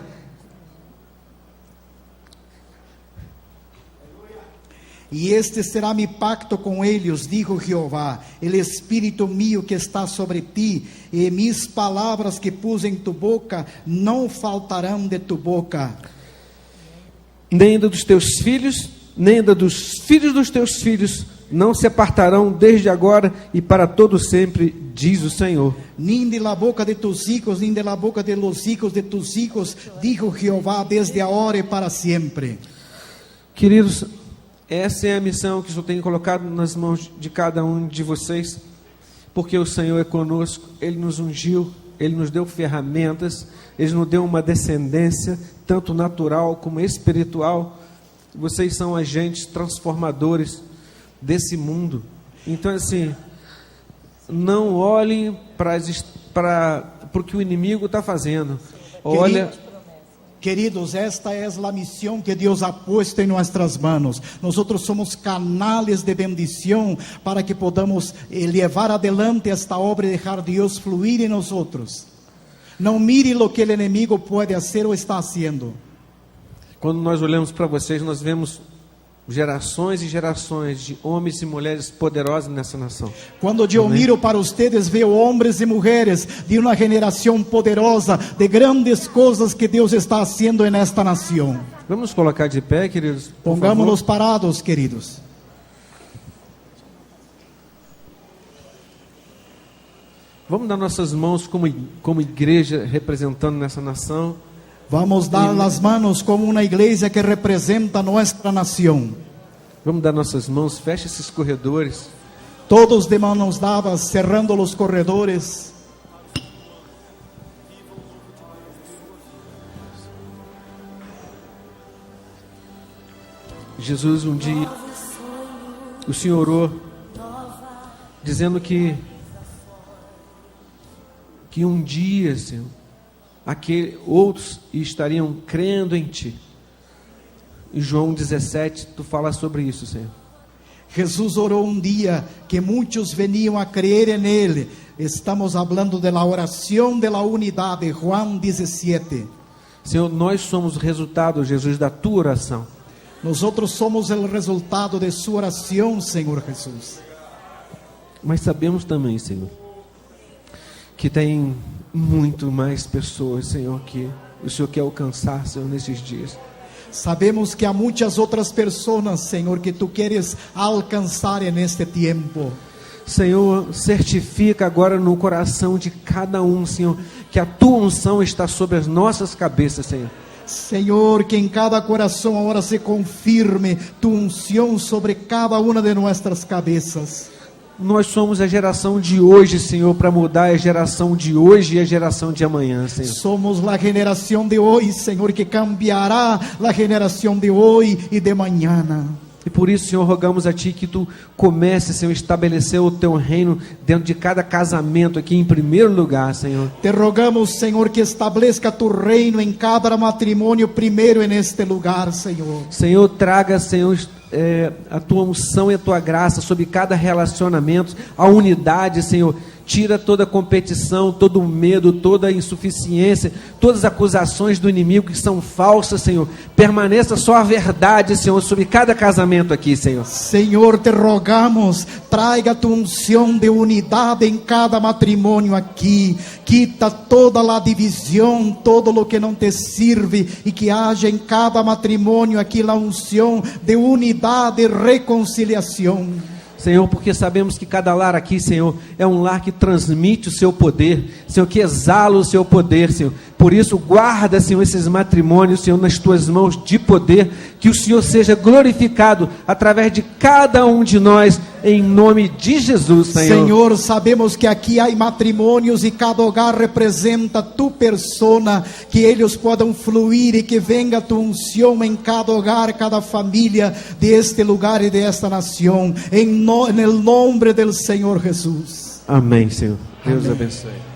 E este será mi pacto com eles, dijo Jehová, el Espírito mío que está sobre ti, e mis palavras que pus em tu boca não faltarão de tu boca. Nem dos teus filhos, nem dos filhos dos teus filhos, não se apartarão desde agora e para todo sempre, diz o Senhor. Nem de la boca de tus hijos, nem de la boca de los hijos de tus hijos, dijo Jehová, desde agora e para sempre. Queridos, essa é a missão que eu tenho colocado nas mãos de cada um de vocês, porque o Senhor é conosco, Ele nos ungiu, Ele nos deu ferramentas, Ele nos deu uma descendência, tanto natural como espiritual. Vocês são agentes transformadores desse mundo. Então, assim, não olhem para o que o inimigo está fazendo. Olha. Queridos, esta é a missão que Deus ha puesto em nossas manos. Nós somos canales de bendição para que podamos levar adelante esta obra e deixar Deus fluir em nós. Não mire o que o inimigo pode fazer ou está fazendo. Quando nós olhamos para vocês, nós vemos gerações e gerações de homens e mulheres poderosos nessa nação. Quando eu miro para vocês, vejo homens e mulheres de uma geração poderosa, de grandes coisas que Deus está fazendo nesta nação. Vamos nos colocar de pé, queridos? Pongámonos parados, queridos. Vamos dar nossas mãos como igreja representando nessa nação. Vamos dar as mãos como uma igreja que representa nossa nação. Vamos dar nossas mãos, fecha esses corredores. Todos de mãos dadas, cerrando os corredores. Jesus, um dia, o Senhor orou, dizendo que um dia, Senhor, outros estariam crendo em Ti. Em João 17, Tu fala sobre isso, Senhor. Jesus orou um dia que muitos veniam a crer nele. Estamos falando da oração da unidade, João 17. Senhor, nós somos o resultado, Jesus, da Tua oração. Nós somos o resultado de Sua oração, Senhor Jesus. Mas sabemos também, Senhor, que tem muito mais pessoas, Senhor, que o Senhor quer alcançar, Senhor, nesses dias. Sabemos que há muitas outras pessoas, Senhor, que Tu queres alcançar neste tempo. Senhor, certifica agora no coração de cada um, Senhor, que a Tua unção está sobre as nossas cabeças, Senhor. Senhor, que em cada coração agora se confirme tu unção sobre cada uma de nossas cabeças. Nós somos a geração de hoje, Senhor, para mudar a geração de hoje e a geração de amanhã, Senhor. Somos a geração de hoje, Senhor, que cambiará a geração de hoje e de amanhã. E por isso, Senhor, rogamos a Ti que Tu comece, Senhor, a estabelecer o Teu reino dentro de cada casamento aqui em primeiro lugar, Senhor. Te rogamos, Senhor, que estabeleça Tu reino em cada matrimônio primeiro neste lugar, Senhor. Senhor, traga, Senhor, a Tua unção e a Tua graça sobre cada relacionamento, a unidade, Senhor. Tira toda a competição, todo o medo, toda a insuficiência, todas as acusações do inimigo que são falsas, Senhor. Permaneça só a verdade, Senhor, sobre cada casamento aqui, Senhor. Senhor, te rogamos, traga tu unção de unidade em cada matrimônio aqui. Quita toda a divisão, todo o que não te sirve, e que haja em cada matrimônio aqui a unção de unidade e reconciliação. Senhor, porque sabemos que cada lar aqui, Senhor, é um lar que transmite o Seu poder, Senhor, que exala o Seu poder, Senhor. Por isso, guarda, Senhor, esses matrimônios, Senhor, nas Tuas mãos de poder, que o Senhor seja glorificado através de cada um de nós, em nome de Jesus, Senhor. Senhor, sabemos que aqui há matrimônios e cada hogar representa Tu persona, que eles possam fluir e que venga Tu unção em cada hogar, cada família deste lugar e desta nação, em nome do Senhor Jesus. Amém, Senhor. Deus Amém. abençoe.